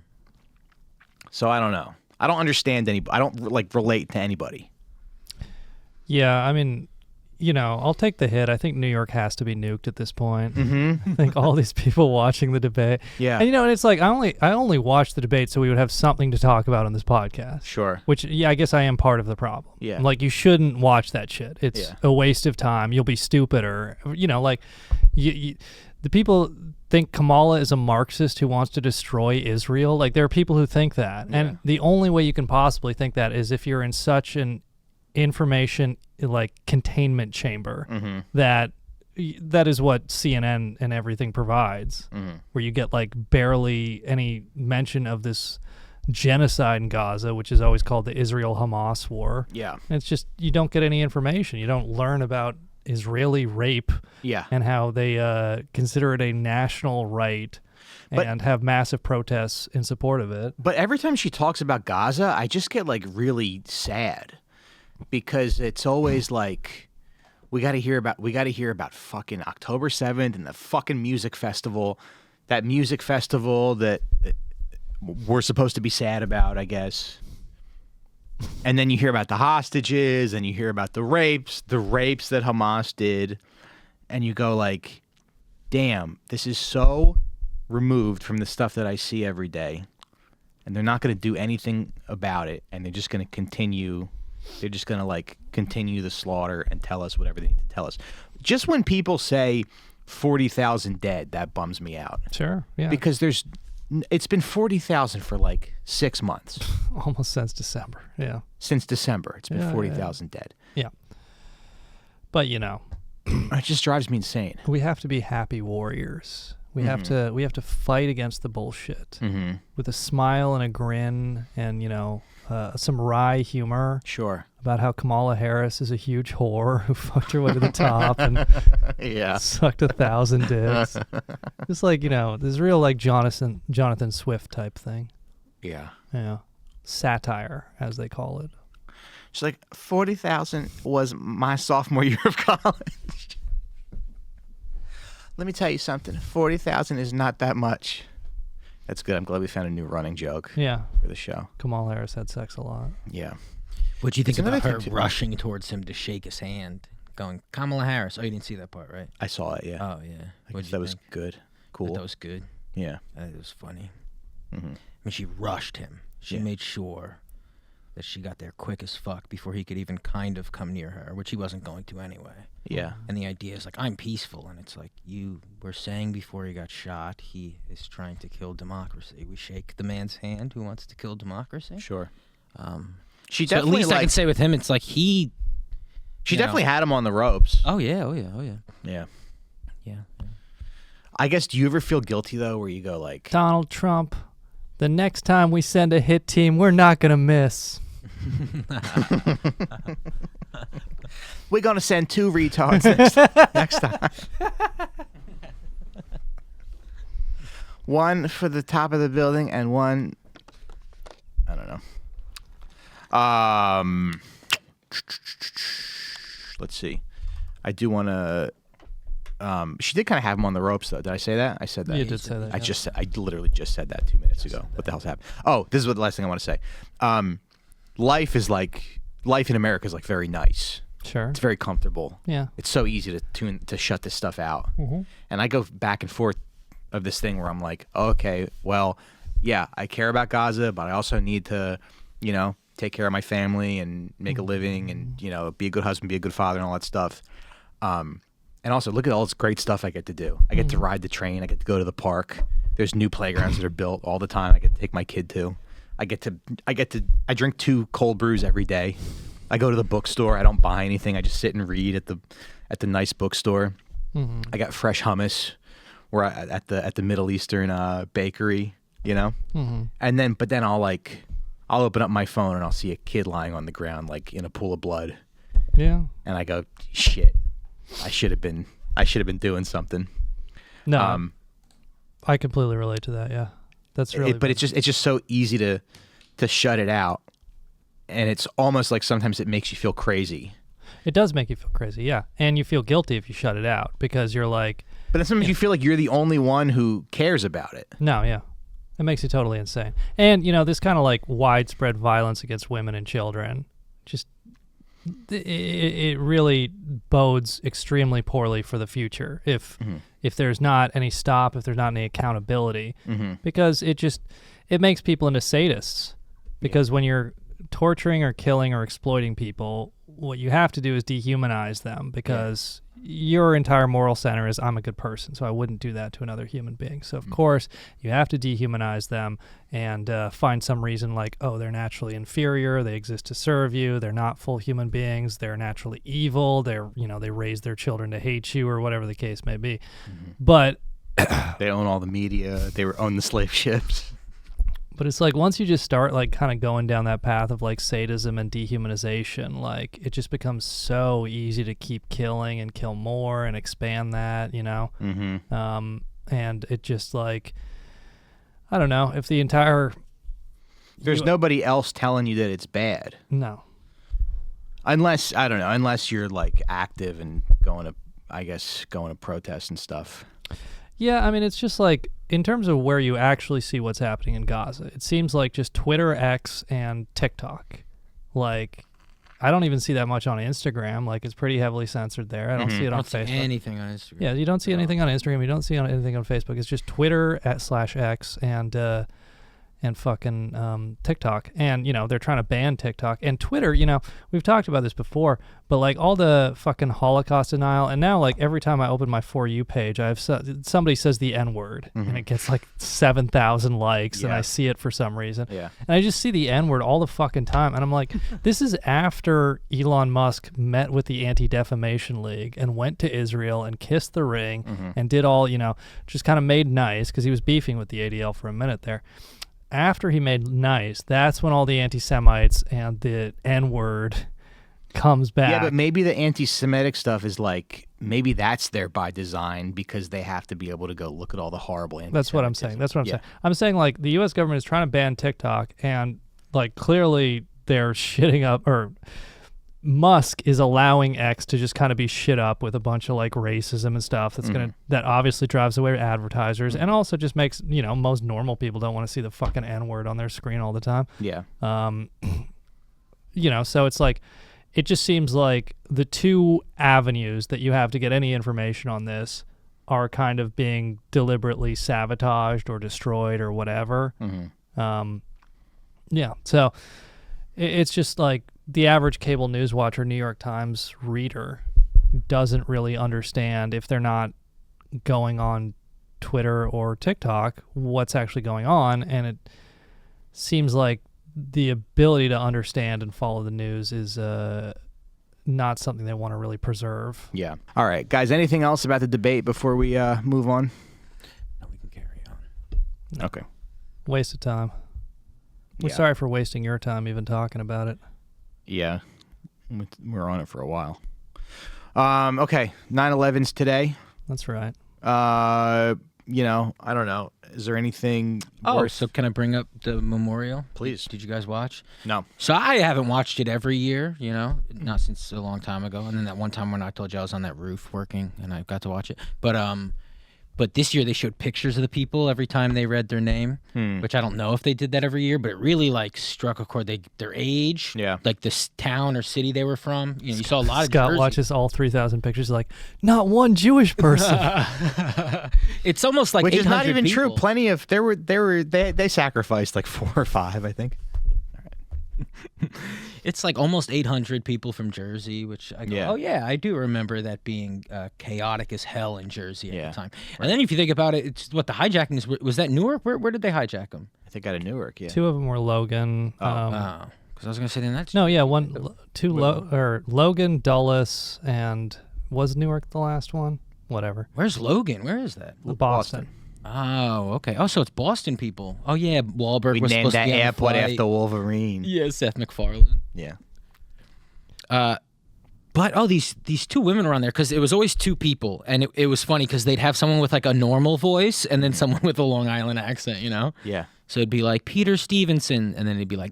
So I don't know. I don't understand anybody. I don't relate to anybody. Yeah, I mean, I'll take the hit. I think New York has to be nuked at this point. Mm-hmm. I think all these people watching the debate. Yeah. And and it's I only watched the debate so we would have something to talk about on this podcast. Sure. Which, I guess I am part of the problem. Yeah. You shouldn't watch that shit. It's a waste of time. You'll be stupid or, the people think Kamala is a Marxist who wants to destroy Israel. There are people who think that. Yeah. And the only way you can possibly think that is if you're in such an information containment chamber that is what CNN and everything provides, where you get barely any mention of this genocide in Gaza, which is always called the Israel-Hamas war. Yeah. And it's just, you don't get any information. You don't learn about Israeli rape and how they consider it a national right and have massive protests in support of it. But every time she talks about Gaza, I just get really sad because it's always we got to hear about fucking October 7th and the fucking music festival, that music festival that we're supposed to be sad about, I guess. And then you hear about the hostages and you hear about the rapes that Hamas did. And you go damn, this is so removed from the stuff that I see every day. And they're not going to do anything about it. And they're just going to continue. They're just going to continue the slaughter and tell us whatever they need to tell us. Just when people say 40,000 dead, that bums me out. Sure. Yeah. Because it's been 40,000 for 6 months. Almost since December. Yeah. Since December, it's been 40,000 dead. Yeah. But it just drives me insane. We have to be happy warriors. We have to fight against the bullshit with a smile and a grin and some wry humor. Sure. About how Kamala Harris is a huge whore who fucked her way to the top and sucked 1,000 dicks. Just this real Jonathan Swift type thing. Yeah. Yeah. Satire, as they call it. She's 40,000 was my sophomore year of college. Let me tell you something. 40,000 is not that much. That's good. I'm glad we found a new running joke. Yeah. For the show. Kamala Harris had sex a lot. Yeah. What do you think about her rushing towards him to shake his hand, going, Kamala Harris? Oh, you didn't see that part, right? I saw it, yeah. Oh, yeah. That was good. Cool. That was good. Yeah. That was funny. I mean, she rushed him. She made sure that she got there quick as fuck before he could even kind of come near her, which he wasn't going to anyway. Yeah. And the idea is I'm peaceful, and it's you were saying before he got shot, he is trying to kill democracy. We shake the man's hand who wants to kill democracy. Sure. She definitely, at least I can say with him, it's he. She definitely had him on the ropes. Oh yeah, oh yeah, oh yeah. Yeah. Yeah. I guess, do you ever feel guilty though, where you go Donald Trump, the next time we send a hit team, we're not gonna miss. We're gonna send 2 retards next time. One for the top of the building and one, I don't know. Let's see. I do want to. She did kind of have him on the ropes, though. Did I say that? I said that. You did say that. I literally just said that 2 minutes ago. What the hell's happening? Oh, this is what the last thing I want to say. Life in America is like very nice. Sure. It's very comfortable. Yeah. It's so easy to shut this stuff out. Mm-hmm. And I go back and forth of this thing where I'm like, oh, okay, well, yeah, I care about Gaza, but I also need to, take care of my family and make a living and, be a good husband, be a good father and all that stuff. And also look at all this great stuff I get to do. I get to ride the train. I get to go to the park. There's new playgrounds that are built all the time. I get to take my kid to. I drink 2 cold brews every day. I go to the bookstore. I don't buy anything. I just sit and read at the nice bookstore. Mm-hmm. I got fresh hummus at the Middle Eastern bakery, Mm-hmm. And but then I'll open up my phone and I'll see a kid lying on the ground like in a pool of blood. Yeah. And I go, shit. I should have been doing something. No. I completely relate to that. Yeah. That's really. But it's just so easy to shut it out, and it's almost like sometimes it makes you feel crazy. It does make you feel crazy, yeah, and you feel guilty if you shut it out because you're like. But then sometimes you feel like you're the only one who cares about it. No, yeah, it makes you totally insane. And this kind of like widespread violence against women and children, just it really bodes extremely poorly for the future if there's not any stop, if there's not any accountability, because it makes people into sadists. Because when you're torturing or killing or exploiting people, what you have to do is dehumanize them because your entire moral center is I'm a good person, so I wouldn't do that to another human being. So, of course, you have to dehumanize them and find some reason like, oh, they're naturally inferior, they exist to serve you, they're not full human beings, they're naturally evil, they raise their children to hate you or whatever the case may be. But they own all the media, they own the slave ships. But it's like once you just start like kind of going down that path of like sadism and dehumanization, like it just becomes so easy to keep killing and kill more and expand that, and it just like, I don't know, if the entire... There's nobody else telling you that it's bad. No. Unless you're like active and going to protest and stuff. Yeah, I mean, it's just like, in terms of where you actually see what's happening in Gaza, it seems like just Twitter, X, and TikTok. Like, I don't even see that much on Instagram. Like, it's pretty heavily censored there. I don't see it on Facebook. Anything on Instagram. Yeah, you don't see anything on Instagram. You don't see anything on Facebook. It's just Twitter /X and fucking TikTok. And, they're trying to ban TikTok. And Twitter, we've talked about this before, but like all the fucking Holocaust denial, and now like every time I open my For You page, somebody says the N-word, and it gets like 7,000 likes, and I see it for some reason. Yeah. And I just see the N-word all the fucking time, and I'm like, this is after Elon Musk met with the Anti-Defamation League and went to Israel and kissed the ring and did all, just kind of made nice, because he was beefing with the ADL for a minute there. After he made nice, that's when all the anti-Semites and the N-word comes back. Yeah, but maybe the anti-Semitic stuff is like, maybe that's there by design because they have to be able to go look at all the horrible anti-Semitism. That's what I'm saying. I'm saying like the U.S. government is trying to ban TikTok, and like clearly they're shitting up, or Musk is allowing X to just kind of be shit up with a bunch of like racism and stuff that obviously drives away advertisers and also just makes, most normal people don't want to see the fucking N-word on their screen all the time. Yeah. So it's like, it just seems like the two avenues that you have to get any information on this are kind of being deliberately sabotaged or destroyed or whatever. So it's just like, the average cable news watcher, New York Times reader doesn't really understand, if they're not going on Twitter or TikTok, what's actually going on. And it seems like the ability to understand and follow the news is not something they want to really preserve. Yeah. All right, guys, anything else about the debate before we move on? No, we can carry on. No. Okay. Waste of time. We're sorry for wasting your time even talking about it. Yeah, we're on it for a while. Okay, 9/11's today. That's right. You know, I don't know. Is there anything? Oh, worth... so can I bring up the memorial? Please. Did you guys watch? No. So I haven't watched it every year, you know, not since a long time ago. And then that one time when I told you I was on that roof working and I got to watch it. But this year they showed pictures of the people every time they read their name, which I don't know if they did that every year, but it really like struck a chord. Their age, like this town or city they were from. You know, you saw a lot of Scott Jersey. watches all 3,000 pictures like, not one Jewish person. It's almost like Which is not 800 even true. people. Plenty of they sacrificed like 4 or 5, I think. It's like almost 800 people from Jersey, which I go, oh yeah, I do remember that being chaotic as hell in Jersey at the time. And then if you think about it, it's what the hijacking is. Was that Newark? Where did they hijack them? I think out of Newark. Yeah. 2 of them were Logan. Because I was gonna say that's Logan, Dulles, and was Newark the last one? Whatever. Where's Logan? Where is that? Boston. Oh, okay. Oh, so it's Boston people. Oh yeah, Wahlberg We was named supposed to that be on the airport flight. after Wolverine. Yeah, Seth MacFarlane. Yeah. But these 2 women were on there because it was always 2 people, and it was funny because they'd have someone with like a normal voice and then someone with a Long Island accent, you know? Yeah. So it'd be like Peter Stevenson, and then it'd be like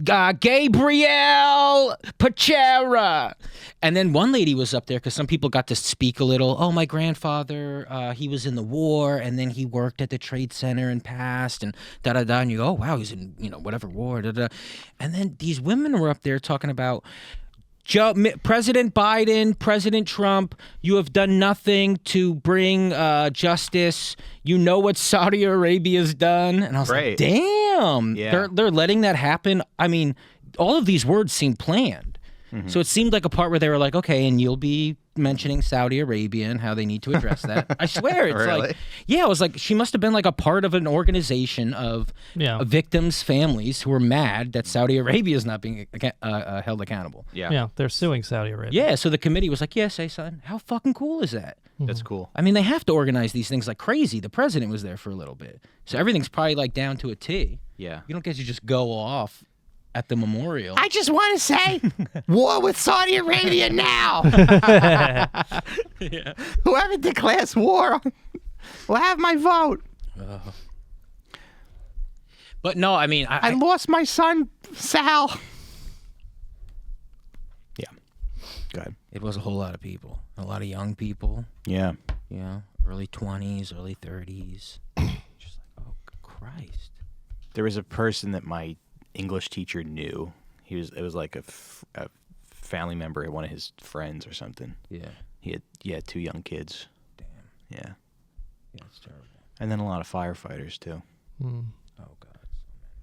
Gabrielle Pachera, and then one lady was up there because some people got to speak a little. Oh, my grandfather, he was in the war, and then he worked at the Trade Center and passed, and da da da. And you go, oh wow, he's in whatever war, da da. And then these women were up there talking about. President Biden, President Trump, you have done nothing to bring justice. You know what Saudi Arabia's done, and I was like, "Damn, they're letting that happen." I mean, all of these words seem planned, so it seemed like a part where they were like, "Okay, and you'll be mentioning Saudi Arabia and how they need to address that." I swear, it's like, I was like, she must have been like a part of an organization of victims' families who were mad that Saudi Arabia is not being held accountable. Yeah, they're suing Saudi Arabia. Yeah, so the committee was like, yeah, say son. How fucking cool is that? That's cool. I mean, they have to organize these things like crazy. The president was there for a little bit. So everything's probably like down to a T. Yeah. You don't get to just go off at the memorial. I just want to say, war with Saudi Arabia now. Whoever declares war will have my vote. But no, I mean, I lost my son, Sal. Yeah. Go ahead. It was a whole lot of people. A lot of young people. Yeah. You know, early 20s, early 30s. Just like, oh, Christ. There was a person that my English teacher knew. It was like a family member of one of his friends or something. Yeah. He had 2 young kids. Damn. Yeah. Yeah, it's terrible. And then a lot of firefighters too. Oh, God.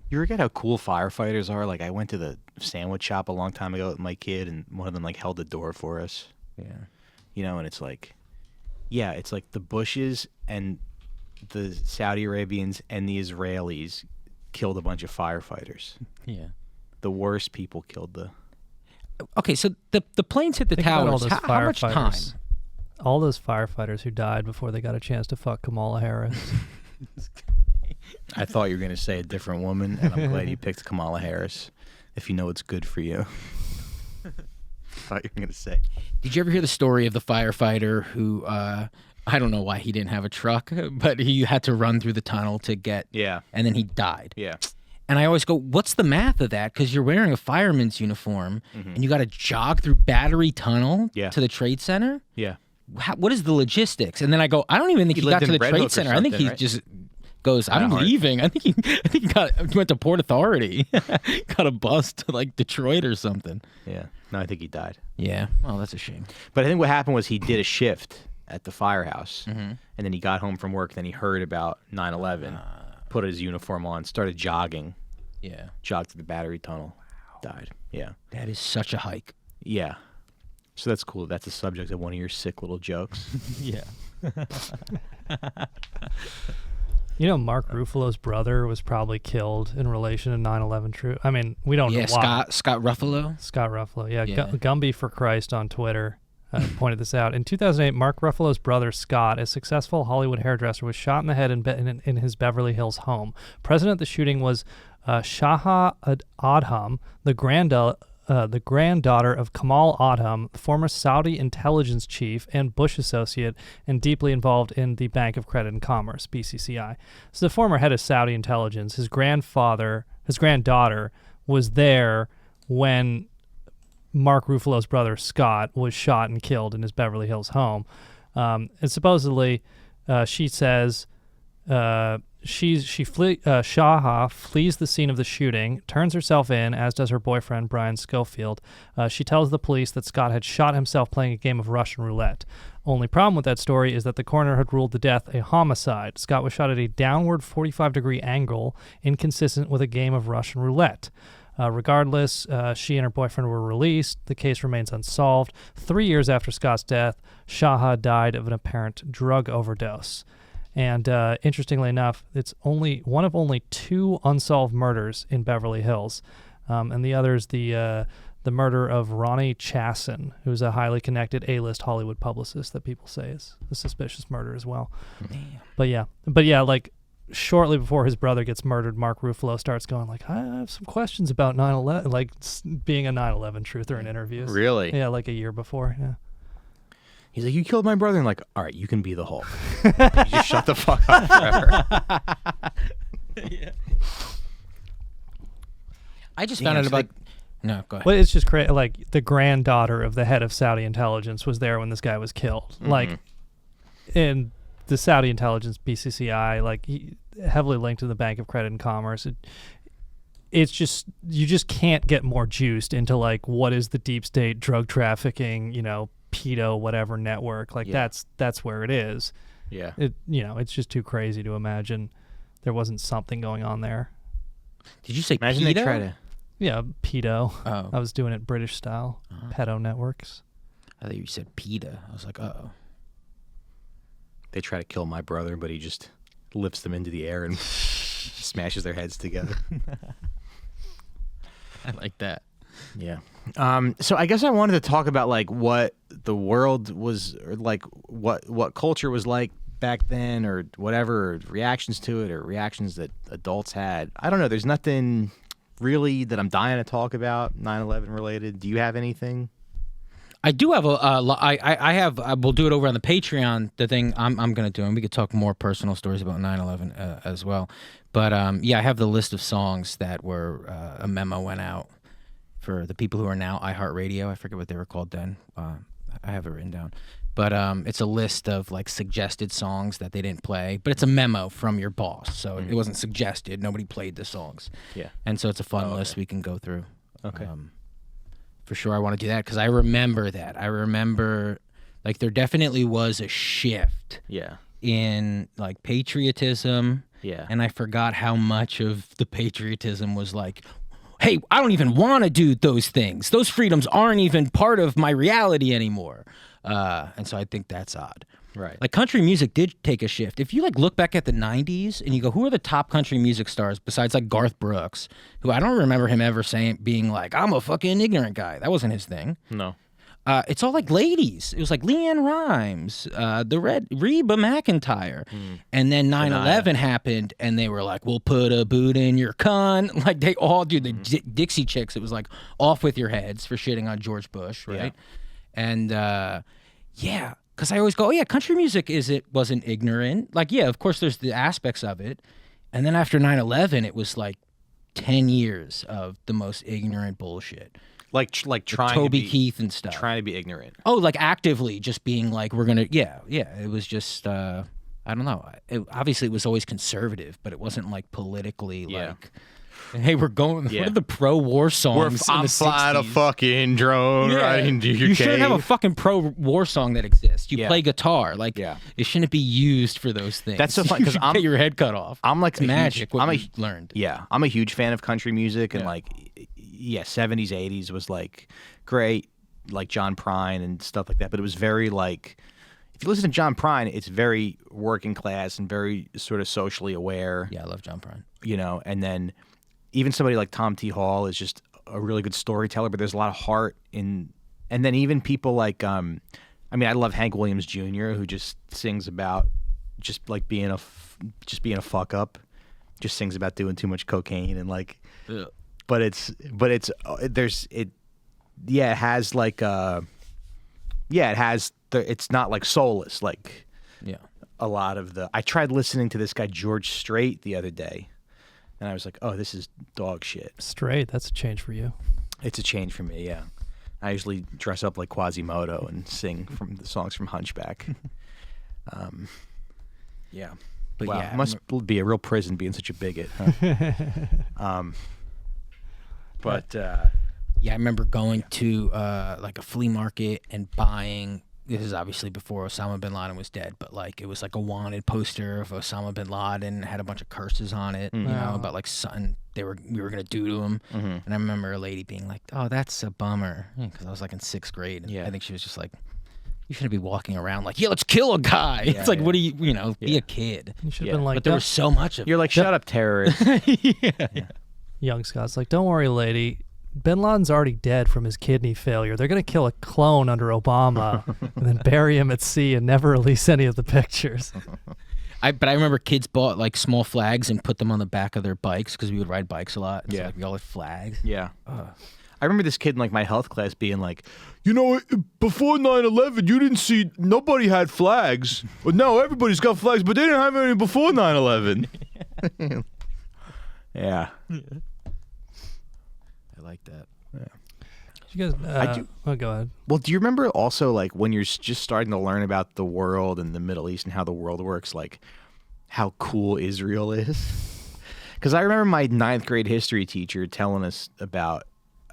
You forget how cool firefighters are? Like, I went to the sandwich shop a long time ago with my kid, and one of them like held the door for us. Yeah. You know, and it's like, it's like the Bushes and the Saudi Arabians and the Israelis killed a bunch of firefighters. Yeah. The worst people killed the... Okay, so the planes hit the Think about all towers. those How much time? firefighters. All those firefighters who died before they got a chance to fuck Kamala Harris. I thought you were going to say a different woman, and I'm glad you picked Kamala Harris, if you know what's good for you. I thought you were going to say. Did you ever hear the story of the firefighter who, I don't know why he didn't have a truck, but he had to run through the tunnel to get... Yeah. And then he died. Yeah. And I always go, what's the math of that? Because you're wearing a fireman's uniform, and you got to jog through Battery Tunnel to the Trade Center? Yeah. What is the logistics? And then I go, I don't even think he got to the Trade Center. I think he just goes, I'm leaving. I think he went to Port Authority, got a bus to like Detroit or something. Yeah. No, I think he died. Yeah. Well, that's a shame. But I think what happened was he did a shift at the firehouse, and then he got home from work. Then he heard about 9/11, put his uniform on, started jogging. Yeah. Jogged to the Battery Tunnel. Wow. Died. Yeah. That is such a hike. Yeah. So that's cool. That's the subject of one of your sick little jokes. Yeah. You know, Mark Ruffalo's brother was probably killed in relation to 9/11 truth. I mean, we don't know why. Scott Ruffalo. Scott Ruffalo. Yeah. Gumby for Christ on Twitter pointed this out. In 2008, Mark Ruffalo's brother, Scott, a successful Hollywood hairdresser, was shot in the head in his Beverly Hills home. Present at the shooting was Shaha Adham, the the granddaughter of Kamal Adham, former Saudi intelligence chief and Bush associate, and deeply involved in the Bank of Credit and Commerce, BCCI. So the former head of Saudi intelligence, his granddaughter was there when Mark Ruffalo's brother Scott was shot and killed in his Beverly Hills home. And supposedly, she says Shaha flees the scene of the shooting, turns herself in, as does her boyfriend Brian Schofield. She tells the police that Scott had shot himself playing a game of Russian roulette. Only problem with that story is that the coroner had ruled the death a homicide. Scott was shot at a downward 45-degree angle, inconsistent with a game of Russian roulette. Regardless, she and her boyfriend were released. The case remains unsolved. 3 years after Scott's death, Shaha died of an apparent drug overdose. And interestingly enough, it's only one of only 2 unsolved murders in Beverly Hills. And the other is the murder of Ronnie Chasson, who's a highly connected A-list Hollywood publicist that people say is a suspicious murder as well. Damn. But yeah, like shortly before his brother gets murdered, Mark Ruffalo starts going like, I have some questions about 9/11, like being a 9/11 truther in interviews. Really? Yeah, like a year before. Yeah. He's like, you killed my brother. And like, all right, you can be the Hulk. You just shut the fuck up forever. Yeah. I just found out about. No, go ahead. Well, it's just crazy. Like the granddaughter of the head of Saudi intelligence was there when this guy was killed. Mm-hmm. Like, in the Saudi intelligence, BCCI, like heavily linked to the Bank of Credit and Commerce. It's just, you just can't get more juiced into like what is the deep state drug trafficking, pedo whatever network. Like that's where it is. Yeah. It's just too crazy to imagine there wasn't something going on there. Did you say Imagine pedo? they try to. Yeah, pedo. Oh. I was doing it British style. Pedo networks. I thought you said PETA. I was like, uh-oh. They try to kill my brother, but he just lifts them into the air and smashes their heads together. I like that. Yeah. So I guess I wanted to talk about like what the world was, or like what culture was like back then, or whatever, or reactions to it, or reactions that adults had. I don't know. There's nothing really that I'm dying to talk about 9/11 related. Do you have anything? I do have we'll do it over on the Patreon, the thing I'm going to do, and we could talk more personal stories about 9/11 as well. But I have the list of songs that were, a memo went out for the people who are now iHeartRadio. I forget what they were called then. I have it written down. But it's a list of like suggested songs that they didn't play, but it's a memo from your boss. So it wasn't suggested. Nobody played the songs. Yeah. And so it's a fun list we can go through. Okay. For sure, I want to do that because I remember that. I remember, like, there definitely was a shift. Yeah. In like patriotism. Yeah. And I forgot how much of the patriotism was like, hey, I don't even want to do those things. Those freedoms aren't even part of my reality anymore. And so I think that's odd. Right. Like country music did take a shift. If you like look back at the 90s and you go, who are the top country music stars besides like Garth Brooks, who I don't remember him ever being like, I'm a fucking ignorant guy. That wasn't his thing. No. It's all like ladies. It was like Leanne Rimes, Reba McEntire. And then 9/11 happened and they were like, we'll put a boot in your cunt. Like they all do the Dixie Chicks. It was like off with your heads for shitting on George Bush, right? Yeah. And yeah. Because I always go, oh, yeah, country music wasn't ignorant. Like, yeah, of course, there's the aspects of it. And then after 9/11, it was like 10 years of the most ignorant bullshit. Like trying Toby to be, Keith and stuff. Trying to be ignorant. Oh, like actively just being like, we're going to, yeah. It was just, I don't know. Obviously, it was always conservative, but it wasn't like politically like... Hey, we're going. What are the pro-war songs? I'm flying a fucking drone right into your cave. You shouldn't have a fucking pro-war song that exists. You play guitar, like it shouldn't be used for those things. That's so funny because I'm get your head cut off. I'm like it's magic. What you learned. Yeah, I'm a huge fan of country music, and like, 70s, 80s was like great, like John Prine and stuff like that. But it was very like, if you listen to John Prine, it's very working class and very sort of socially aware. Yeah, I love John Prine. And then. Even somebody like Tom T. Hall is just a really good storyteller, but there's a lot of heart in. And then even people like, I love Hank Williams Jr., who just sings about just like being a fuck up, just sings about doing too much cocaine and like. Ugh. But yeah, it has like it's not like soulless like Yeah. a lot of the. I tried listening to this guy George Strait the other day, and I was like, oh, this is dog shit. Straight. That's a change for you. It's a change for me, yeah. I usually dress up like Quasimodo and sing from the songs from Hunchback. Yeah. But wow, yeah, it must be a real prison being such a bigot. Huh? Yeah, I remember going to like a flea market and buying. This is obviously before Osama bin Laden was dead, but like it was like a wanted poster of Osama bin Laden, had a bunch of curses on it, you know, about like something we were gonna do to him. And I remember a lady being like, "Oh, that's a bummer," because I was like in 6th grade. And I think she was just like, "You shouldn't be walking around like, yeah, let's kill a guy." Yeah, it's like, what do you know? Be a kid. You should have been like, But there was so much of You're like, shut up, terrorist. young Scott's like, don't worry, lady. Bin Laden's already dead from his kidney failure. They're going to kill a clone under Obama and then bury him at sea and never release any of the pictures. But I remember kids bought like small flags and put them on the back of their bikes because we would ride bikes a lot. And so, like, we all had flags. Yeah. I remember this kid in like my health class being like, you know, before 9/11, you didn't see, nobody had flags. But now everybody's got flags, but they didn't have any before 9/11. Yeah. I like that. You guys, I do. Oh, go ahead. Well, do you remember also like when you're just starting to learn about the world and the Middle East and how the world works, like how cool Israel is? Because I remember my 9th grade history teacher telling us about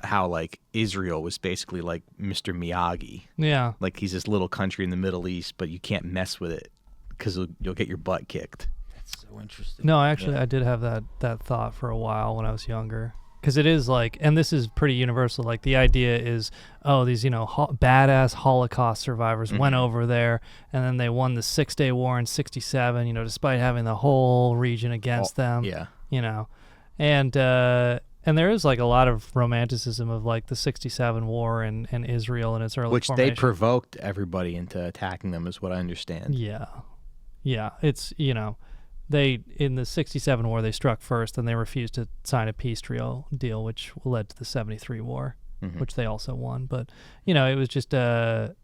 how like Israel was basically like Mr. Miyagi. Yeah. Like he's this little country in the Middle East, but you can't mess with it because you'll get your butt kicked. That's so interesting. No, actually, I did have that thought for a while when I was younger. Because it is like, and this is pretty universal, like the idea is, oh, these, you know, badass Holocaust survivors went over there and then they won the 6-Day War in 1967, you know, despite having the whole region against them. Yeah. You know, and there is like a lot of romanticism of like the 1967 war and Israel and its early Which formation. they provoked everybody into attacking them is what I understand. Yeah. Yeah. It's, you know, they, in the 1967 war, they struck first, and they refused to sign a peace deal, which led to the 1973 war, which they also won. But, you know, it was just it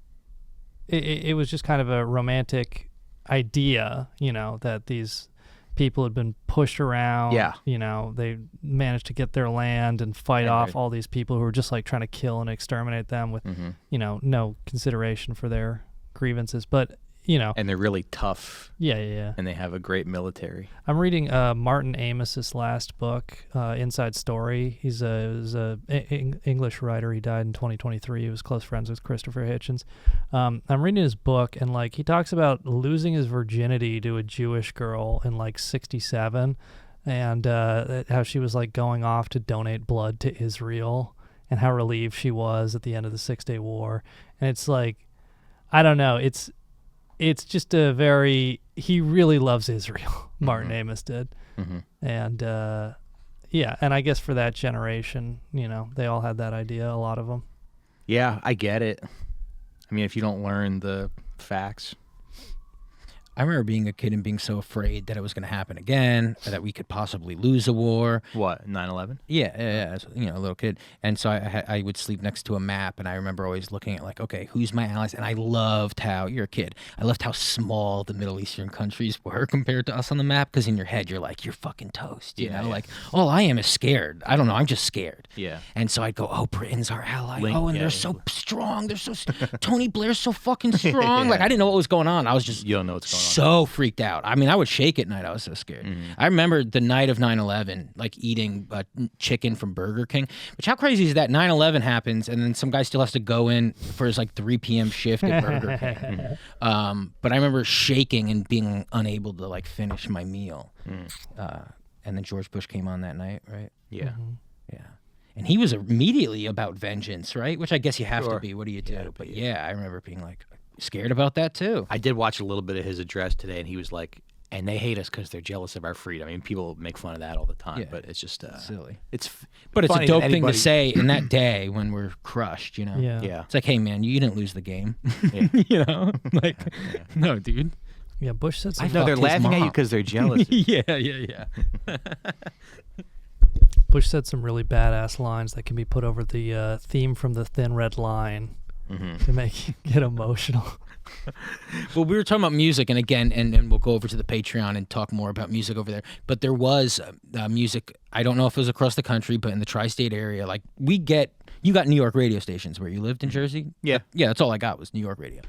was just kind of a romantic idea, you know, that these people had been pushed around. Yeah. You know, they managed to get their land and fight off all these people who were just like trying to kill and exterminate them with, you know, no consideration for their grievances. But, you know, And they're really tough. yeah. And they have a great military. I'm reading Martin Amos's last book, Inside Story. He's a English writer. He died in 2023. He was close friends with Christopher Hitchens. I'm reading his book, and like he talks about losing his virginity to a Jewish girl in like 1967, and how she was like going off to donate blood to Israel, and how relieved she was at the end of the 6-Day War. And it's like, I don't know, it's just a very, he really loves Israel, Martin Amos did. And yeah, and I guess for that generation, you know, they all had that idea, a lot of them. Yeah, I get it. I mean, if you don't learn the facts. I remember being a kid and being so afraid that it was going to happen again, or that we could possibly lose a war. What, 9/11? Yeah, as, you know, a little kid. And so I would sleep next to a map, and I remember always looking at like, okay, who's my allies? And I loved how, you're a kid, I loved how small the Middle Eastern countries were compared to us on the map, because in your head, you're like, you're fucking toast, you know? Like, all I am is scared. I don't know, I'm just scared. Yeah. And so I'd go, oh, Britain's our ally. Link, oh, and yeah, they're so strong. They're so, Tony Blair's so fucking strong. Like, I didn't know what was going on. I was just You don't know what's going on. so freaked out. I mean, I would shake at night. I was so scared. I remember the night of 9/11, like eating chicken from Burger King. Which, how crazy is that? 9/11 happens, and then some guy still has to go in for his like 3 p.m. shift at Burger King. But I remember shaking and being unable to like finish my meal. And then George Bush came on that night, right? Yeah. Yeah. And he was immediately about vengeance, right? Which I guess you have to Sure. be. What do you do? But yeah, I remember being like scared about that too. I did watch a little bit of his address today, and he was like, and they hate us because they're jealous of our freedom. I mean, people make fun of that all the time, but it's just silly. But It's a dope thing to say in that day when we're crushed, you know? Yeah. Yeah. It's like, hey, man, you didn't lose the game. Yeah. You know? Like, no, dude. Yeah, Bush said I something. know they're Fucked his laughing at you mom. because they're jealous. Yeah. Bush said some really badass lines that can be put over the theme from The Thin Red Line to make you get emotional. Well, we were talking about music, and again, and we'll go over to the Patreon and talk more about music over there. But there was music, I don't know if it was across the country, but in the tri-state area, like you got New York radio stations where you lived in Jersey? Yeah. Yeah, that's all I got was New York radio.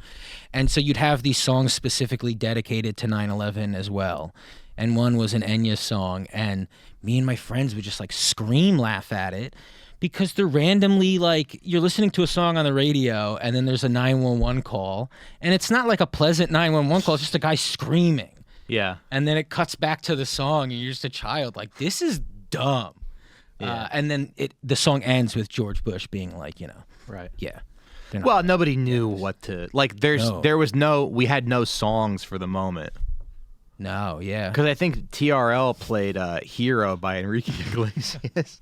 And so you'd have these songs specifically dedicated to 9/11 as well. And one was an Enya song, and me and my friends would just like scream laugh at it because they're randomly like, you're listening to a song on the radio and then there's a 911 call, and it's not like a pleasant 911 call, it's just a guy screaming. Yeah. And then it cuts back to the song and you're just a child like, this is dumb. Yeah. And then the song ends with George Bush being like, Right. yeah. Well, nobody knew what to like. We had no songs for the moment. No, yeah. Because I think TRL played "Hero" by Enrique Iglesias.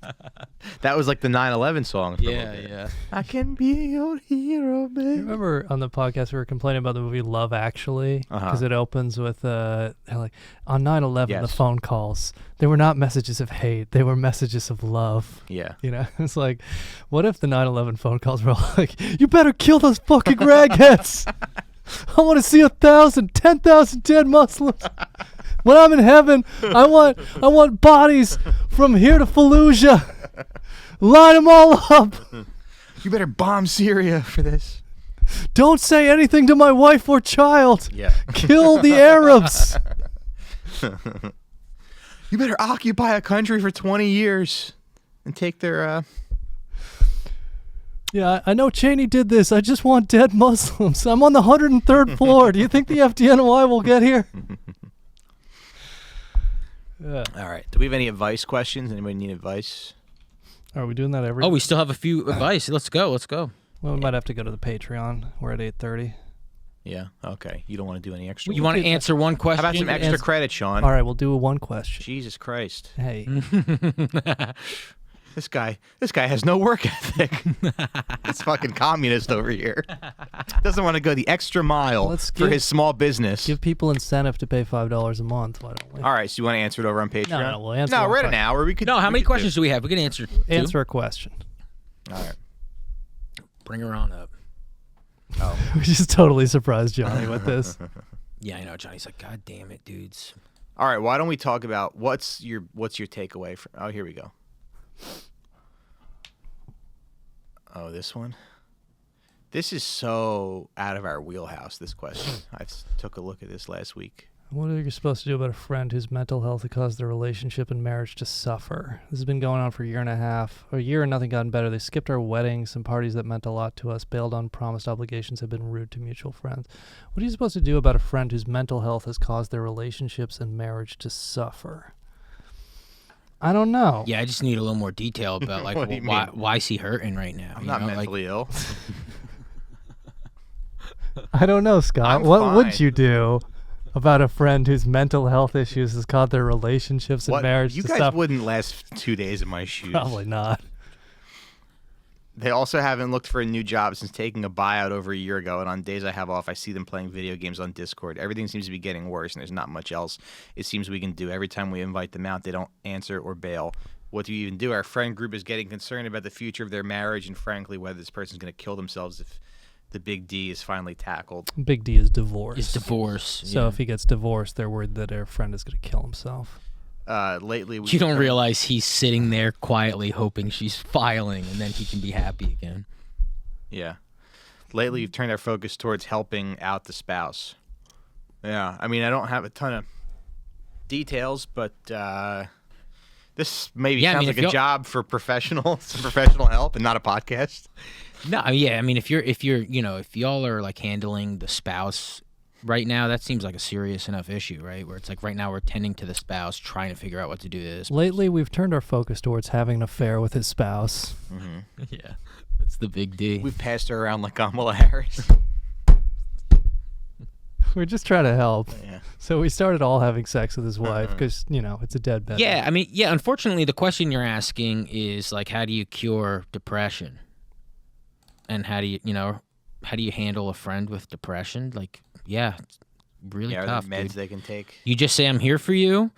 That was like the 9/11 song. For a little bit. Yeah. I can be your hero, baby. Remember on the podcast we were complaining about the movie Love Actually because it opens with like on 9/11 Yes. the phone calls, they were not messages of hate, they were messages of love. Yeah. It's like, what if the 9/11 phone calls were all like, you better kill those fucking ragheads. I want to see 1,000, 10,000 dead Muslims. When I'm in heaven, I want bodies from here to Fallujah. Line them all up. You better bomb Syria for this. Don't say anything to my wife or child. Yeah. Kill the Arabs. You better occupy a country for 20 years and take their. Yeah, I know Cheney did this. I just want dead Muslims. I'm on the 103rd floor. Do you think the FDNY will get here? Yeah. All right. Do we have any advice questions? Anybody need advice? Are we doing that every? Oh, we still have a few advice. Let's go. Well, we might have to go to the Patreon. We're at 8:30. Yeah. Okay. You don't want to do any extra. You want to answer one question? How about some extra credit, Sean? All right, we'll do one question. Jesus Christ. Hey. This guy has no work ethic. This fucking communist over here doesn't want to go the extra mile for his small business. Give people incentive to pay $5 a month. Why don't we? All right, so you want to answer it over on Patreon? No, we'll answer. No, we're at an hour. We could. No, how many questions do we have? We can answer. Answer a question. All right. Bring her on up. Oh, We just totally surprised Johnny with this. Yeah, I know. Johnny's like, God damn it, dudes. all right. Why don't we talk about what's your takeaway from? Oh, here we go. Oh, this one. This is so out of our wheelhouse. This question. I took a look at this last week. What are you supposed to do about a friend whose mental health has caused their relationship and marriage to suffer? This has been going on for a year and a half. A year and nothing gotten better. They skipped our wedding, some parties that meant a lot to us, bailed on promised obligations, have been rude to mutual friends. What are you supposed to do about a friend whose mental health has caused their relationships and marriage to suffer? I don't know. Yeah, I just need a little more detail about like What do you why is he hurting right now? I'm not mentally ill. I don't know, Scott. I'm What fine. would you do about a friend whose mental health issues has caused their relationships and What? marriage You to guys suffer? wouldn't last 2 days in my shoes. Probably not. They also haven't looked for a new job since taking a buyout over a year ago, and on days I have off, I see them playing video games on Discord. Everything seems to be getting worse, and there's not much else it seems we can do. Every time we invite them out, they don't answer or bail. What do you even do? Our friend group is getting concerned about the future of their marriage and, frankly, whether this person's going to kill themselves if the big D is finally tackled. Big D is divorce. Is divorce. So yeah. if he gets divorced, they're worried that their friend is going to kill himself. Lately, You don't realize he's sitting there quietly hoping she's filing, and then he can be happy again. Yeah. Lately, we've turned our focus towards helping out the spouse. Yeah. I mean, I don't have a ton of details, but this maybe sounds like a job for some professional help and not a podcast. No, yeah, I mean, if y'all are like handling the spouse right now, that seems like a serious enough issue, right? Where it's like right now we're tending to the spouse, trying to figure out what to do to this. Lately, we've turned our focus towards having an affair with his spouse. Mm-hmm. Yeah, that's the big D. We've passed her around like Kamala Harris. We're just trying to help. Yeah. So we started all having sex with his wife because, it's a dead bed. Yeah, I mean, yeah, unfortunately, the question you're asking is like, how do you cure depression? And how do you handle a friend with depression? Like, yeah, it's really tough. Are there meds dude. they can take? You just say, I'm here for you.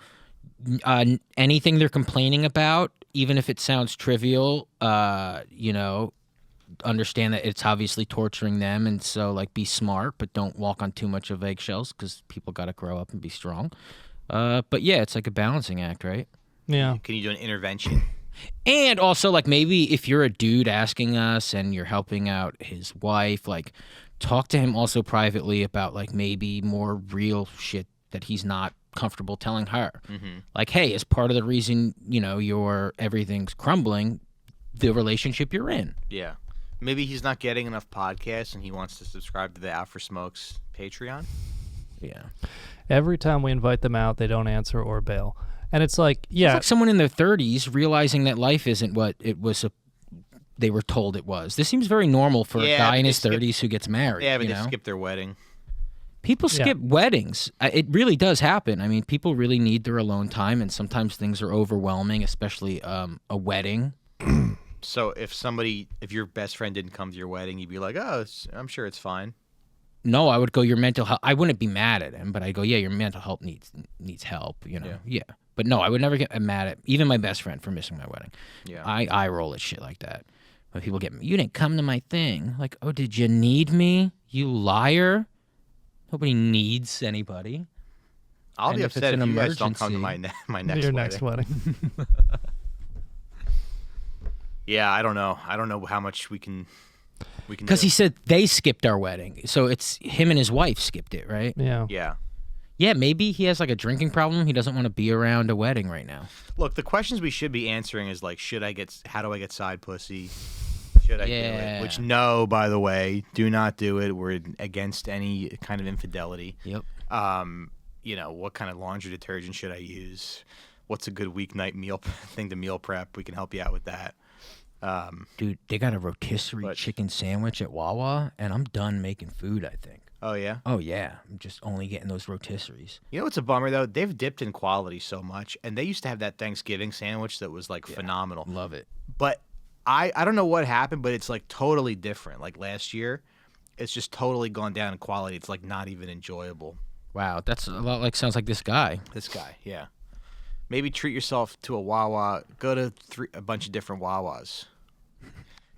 Anything they're complaining about, even if it sounds trivial, understand that it's obviously torturing them, and so like be smart, but don't walk on too much of eggshells because people got to grow up and be strong. But yeah, it's like a balancing act, right? Yeah. Can you do an intervention? And also, like, maybe if you're a dude asking us and you're helping out his wife, like, talk to him also privately about, like, maybe more real shit that he's not comfortable telling her. Mm-hmm. Like, hey, as part of the reason, everything's crumbling, the relationship you're in. Yeah. Maybe he's not getting enough podcasts and he wants to subscribe to the Out for Smokes Patreon. Yeah. Every time we invite them out, they don't answer or bail. And it's like, yeah. It's like someone in their 30s realizing that life isn't what it was they were told it was. This seems very normal for a guy in his 30s who gets married. Yeah, but they skip their wedding. People skip weddings. It really does happen. I mean, people really need their alone time, and sometimes things are overwhelming, especially a wedding. So if your best friend didn't come to your wedding, you'd be like, oh, I'm sure it's fine. No, I would go, your mental health. I wouldn't be mad at him, but I'd go, yeah, your mental health needs help, Yeah. But no, I would never get mad at even my best friend for missing my wedding. Yeah. I roll at shit like that. When people get, you didn't come to my thing. Like, oh, did you need me? You liar. Nobody needs anybody. I'll be upset if you guys don't come to my next Your wedding. next wedding. Yeah, I don't know. I don't know how much we can Because he said they skipped our wedding. So it's him and his wife skipped it, right? Yeah. Yeah. Yeah, maybe he has like a drinking problem. He doesn't want to be around a wedding right now. Look, the questions we should be answering is like, how do I get side pussy? Should I do it? Which, no, by the way, do not do it. We're against any kind of infidelity. Yep. What kind of laundry detergent should I use? What's a good weeknight thing to meal prep? We can help you out with that. Dude, they got a rotisserie chicken sandwich at Wawa, and I'm done making food, I think. Oh, yeah? Oh, yeah. I'm just only getting those rotisseries. You know what's a bummer, though? They've dipped in quality so much, and they used to have that Thanksgiving sandwich that was, like, phenomenal. Love it. But I don't know what happened, but it's, like, totally different. Like, last year, it's just totally gone down in quality. It's, like, not even enjoyable. Wow, that's a lot like, sounds like this guy. This guy, yeah. Maybe treat yourself to a Wawa. Go to a bunch of different Wawas.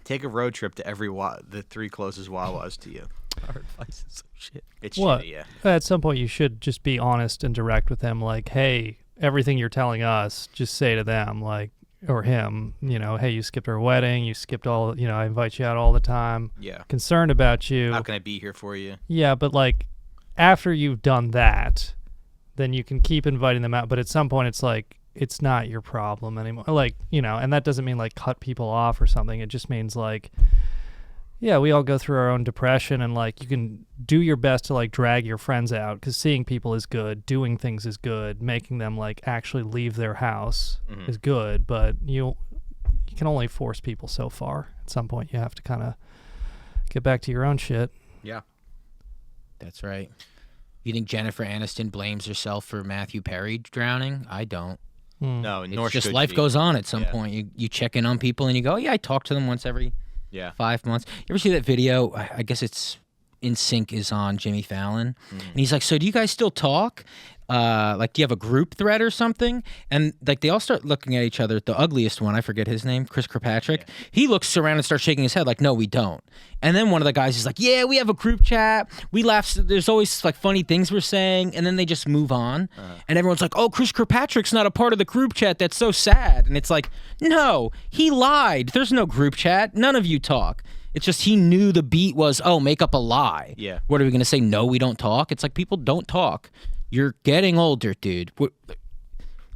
Take a road trip to the 3 closest Wawas to you. Our advice is so shit. It's What? shitty, yeah. At some point, you should just be honest and direct with them. Like, hey, everything you're telling us, just say to them, like, or him, hey, you skipped our wedding. You skipped all, I invite you out all the time. Yeah. Concerned about you. How can I be here for you? Yeah, but like, after you've done that, then you can keep inviting them out. But at some point, it's like, it's not your problem anymore. Like, and that doesn't mean like cut people off or something. It just means like, yeah, we all go through our own depression, and like you can do your best to like drag your friends out, because seeing people is good, doing things is good, making them like actually leave their house is good, but you can only force people so far. At some point, you have to kind of get back to your own shit. Yeah. That's right. You think Jennifer Aniston blames herself for Matthew Perry drowning? I don't. No, nor It's just should life she. goes on at some point. You check in on people and you go, yeah, I talk to them once every 5 months. You ever see that video? I guess it's In Sync is on Jimmy Fallon. And he's like, so do you guys still talk? Like, do you have a group thread or something? And like they all start looking at each other. The ugliest one, I forget his name, Chris Kirkpatrick. Yeah. He looks around and starts shaking his head like, no, we don't. And then one of the guys is like, yeah, we have a group chat. We laugh. There's always like funny things we're saying. And then they just move on. And everyone's like, oh, Chris Kirkpatrick's not a part of the group chat. That's so sad. And it's like, no, he lied. There's no group chat. None of you talk. It's just he knew the beat was, oh, make up a lie. Yeah. What are we going to say? No, we don't talk. It's like people don't talk. You're getting older, dude.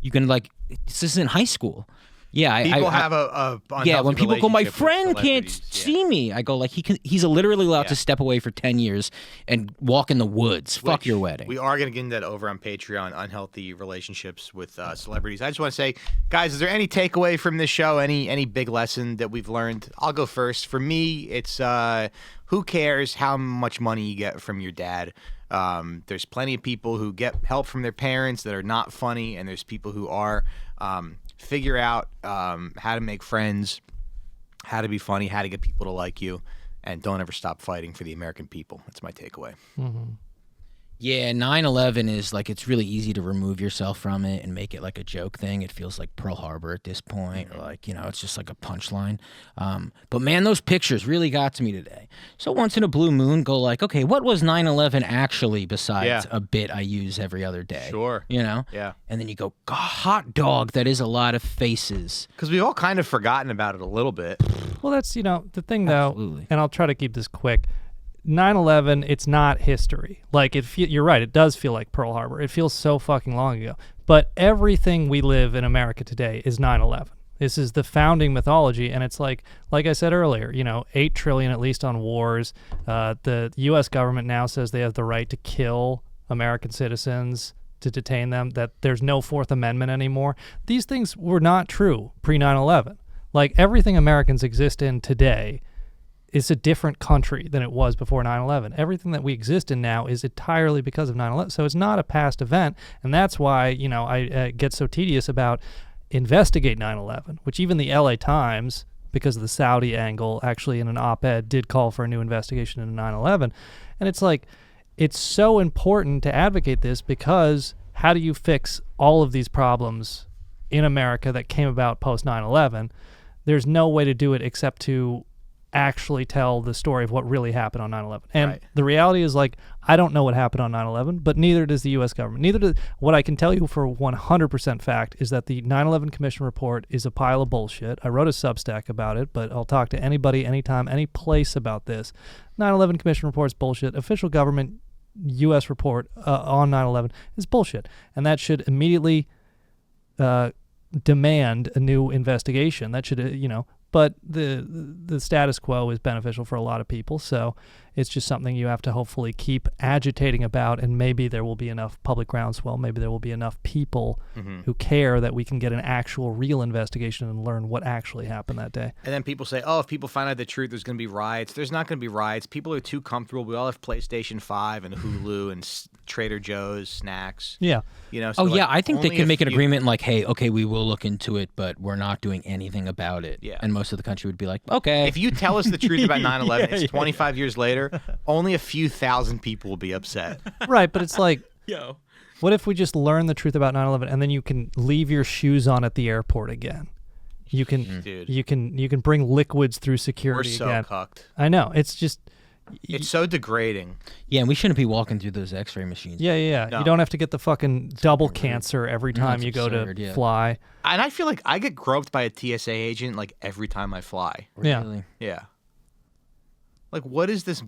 You can like, this isn't high school. Yeah, people have a when people go, my relationship with friend can't celebrities, see me. I go like he's literally allowed to step away for 10 years and walk in the woods. Fuck your wedding. We are going to get into that over on Patreon, unhealthy relationships with celebrities. I just want to say, guys, is there any takeaway from this show? Any big lesson that we've learned? I'll go first. For me, it's who cares how much money you get from your dad? There's plenty of people who get help from their parents that are not funny, and there's people who are. Figure out how to make friends, how to be funny, how to get people to like you, and don't ever stop fighting for the American people. That's my takeaway. Mm-hmm. Yeah, 9/11 is like, it's really easy to remove yourself from it and make it like a joke thing. It feels like Pearl Harbor at this point, or like, it's just like a punchline. But man, those pictures really got to me today. So once in a blue moon, go like, okay, what was 9/11 actually besides a bit I use every other day? Sure. Yeah. And then you go, God, hot dog, that is a lot of faces. Because we've all kind of forgotten about it a little bit. Well, that's, the thing, though, Absolutely. and I'll try to keep this quick. 9/11, it's not history. Like, you're right, it does feel like Pearl Harbor. It feels so fucking long ago. But everything we live in America today is 9/11. This is the founding mythology, and it's like I said earlier, $8 trillion at least on wars. The U.S. government now says they have the right to kill American citizens, to detain them, that there's no Fourth Amendment anymore. These things were not true pre-9/11. Like, everything Americans exist in today is a different country than it was before 9/11. Everything that we exist in now is entirely because of 9/11. So it's not a past event, and that's why, I get so tedious about investigate 9/11, which even the LA Times, because of the Saudi angle, actually in an op-ed did call for a new investigation into 9/11. And it's like, it's so important to advocate this, because how do you fix all of these problems in America that came about post 9/11? There's no way to do it except to actually tell the story of what really happened on 9/11. And the reality is, like, I don't know what happened on 9/11, but neither does the U.S. government. Neither does. What I can tell you for 100% fact is that the 9/11 Commission report is a pile of bullshit. I wrote a Substack about it, but I'll talk to anybody, anytime, any place about this. 9/11 Commission report is bullshit. Official government U.S. report on 9/11 is bullshit. And that should immediately demand a new investigation. That should, but the status quo is beneficial for a lot of people, so it's just something you have to hopefully keep agitating about, and maybe there will be enough public groundswell, maybe there will be enough people who care that we can get an actual real investigation and learn what actually happened that day. And then people say, oh, if people find out the truth, there's going to be riots. There's not going to be riots. People are too comfortable. We all have PlayStation 5 and Hulu and Trader Joe's snacks. Yeah. So I think they only could make an few- agreement like, hey, okay, we will look into it, but we're not doing anything about it. Yeah. And most of the country would be like, okay. If you tell us the truth about 9/11, it's 25 years later, only a few thousand people will be upset. Right, but it's like, Yo. what if we just learn the truth about 9/11 and then you can leave your shoes on at the airport again? You can, Dude. you can bring liquids through We're security so again. cucked. I know, it's just. It's so degrading. Yeah, and we shouldn't be walking through those X-ray machines. Yeah. No. You don't have to get the fucking double cancer every time it's you go absurd, to yeah. fly. And I feel like I get groped by a TSA agent like every time I fly. Yeah. Really? Yeah. Like, what is this?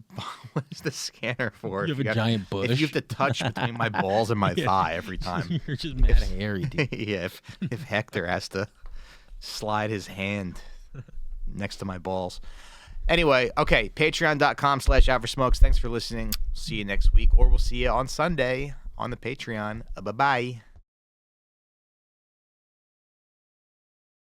What is this scanner for? You have If a giant bush. If you have to touch between my balls and my thigh every time. You're just mad hairy, dude. Yeah, if Hector has to slide his hand next to my balls. Anyway, okay, patreon.com/outforsmokes. Thanks for listening. See you next week, or we'll see you on Sunday on the Patreon. Bye-bye.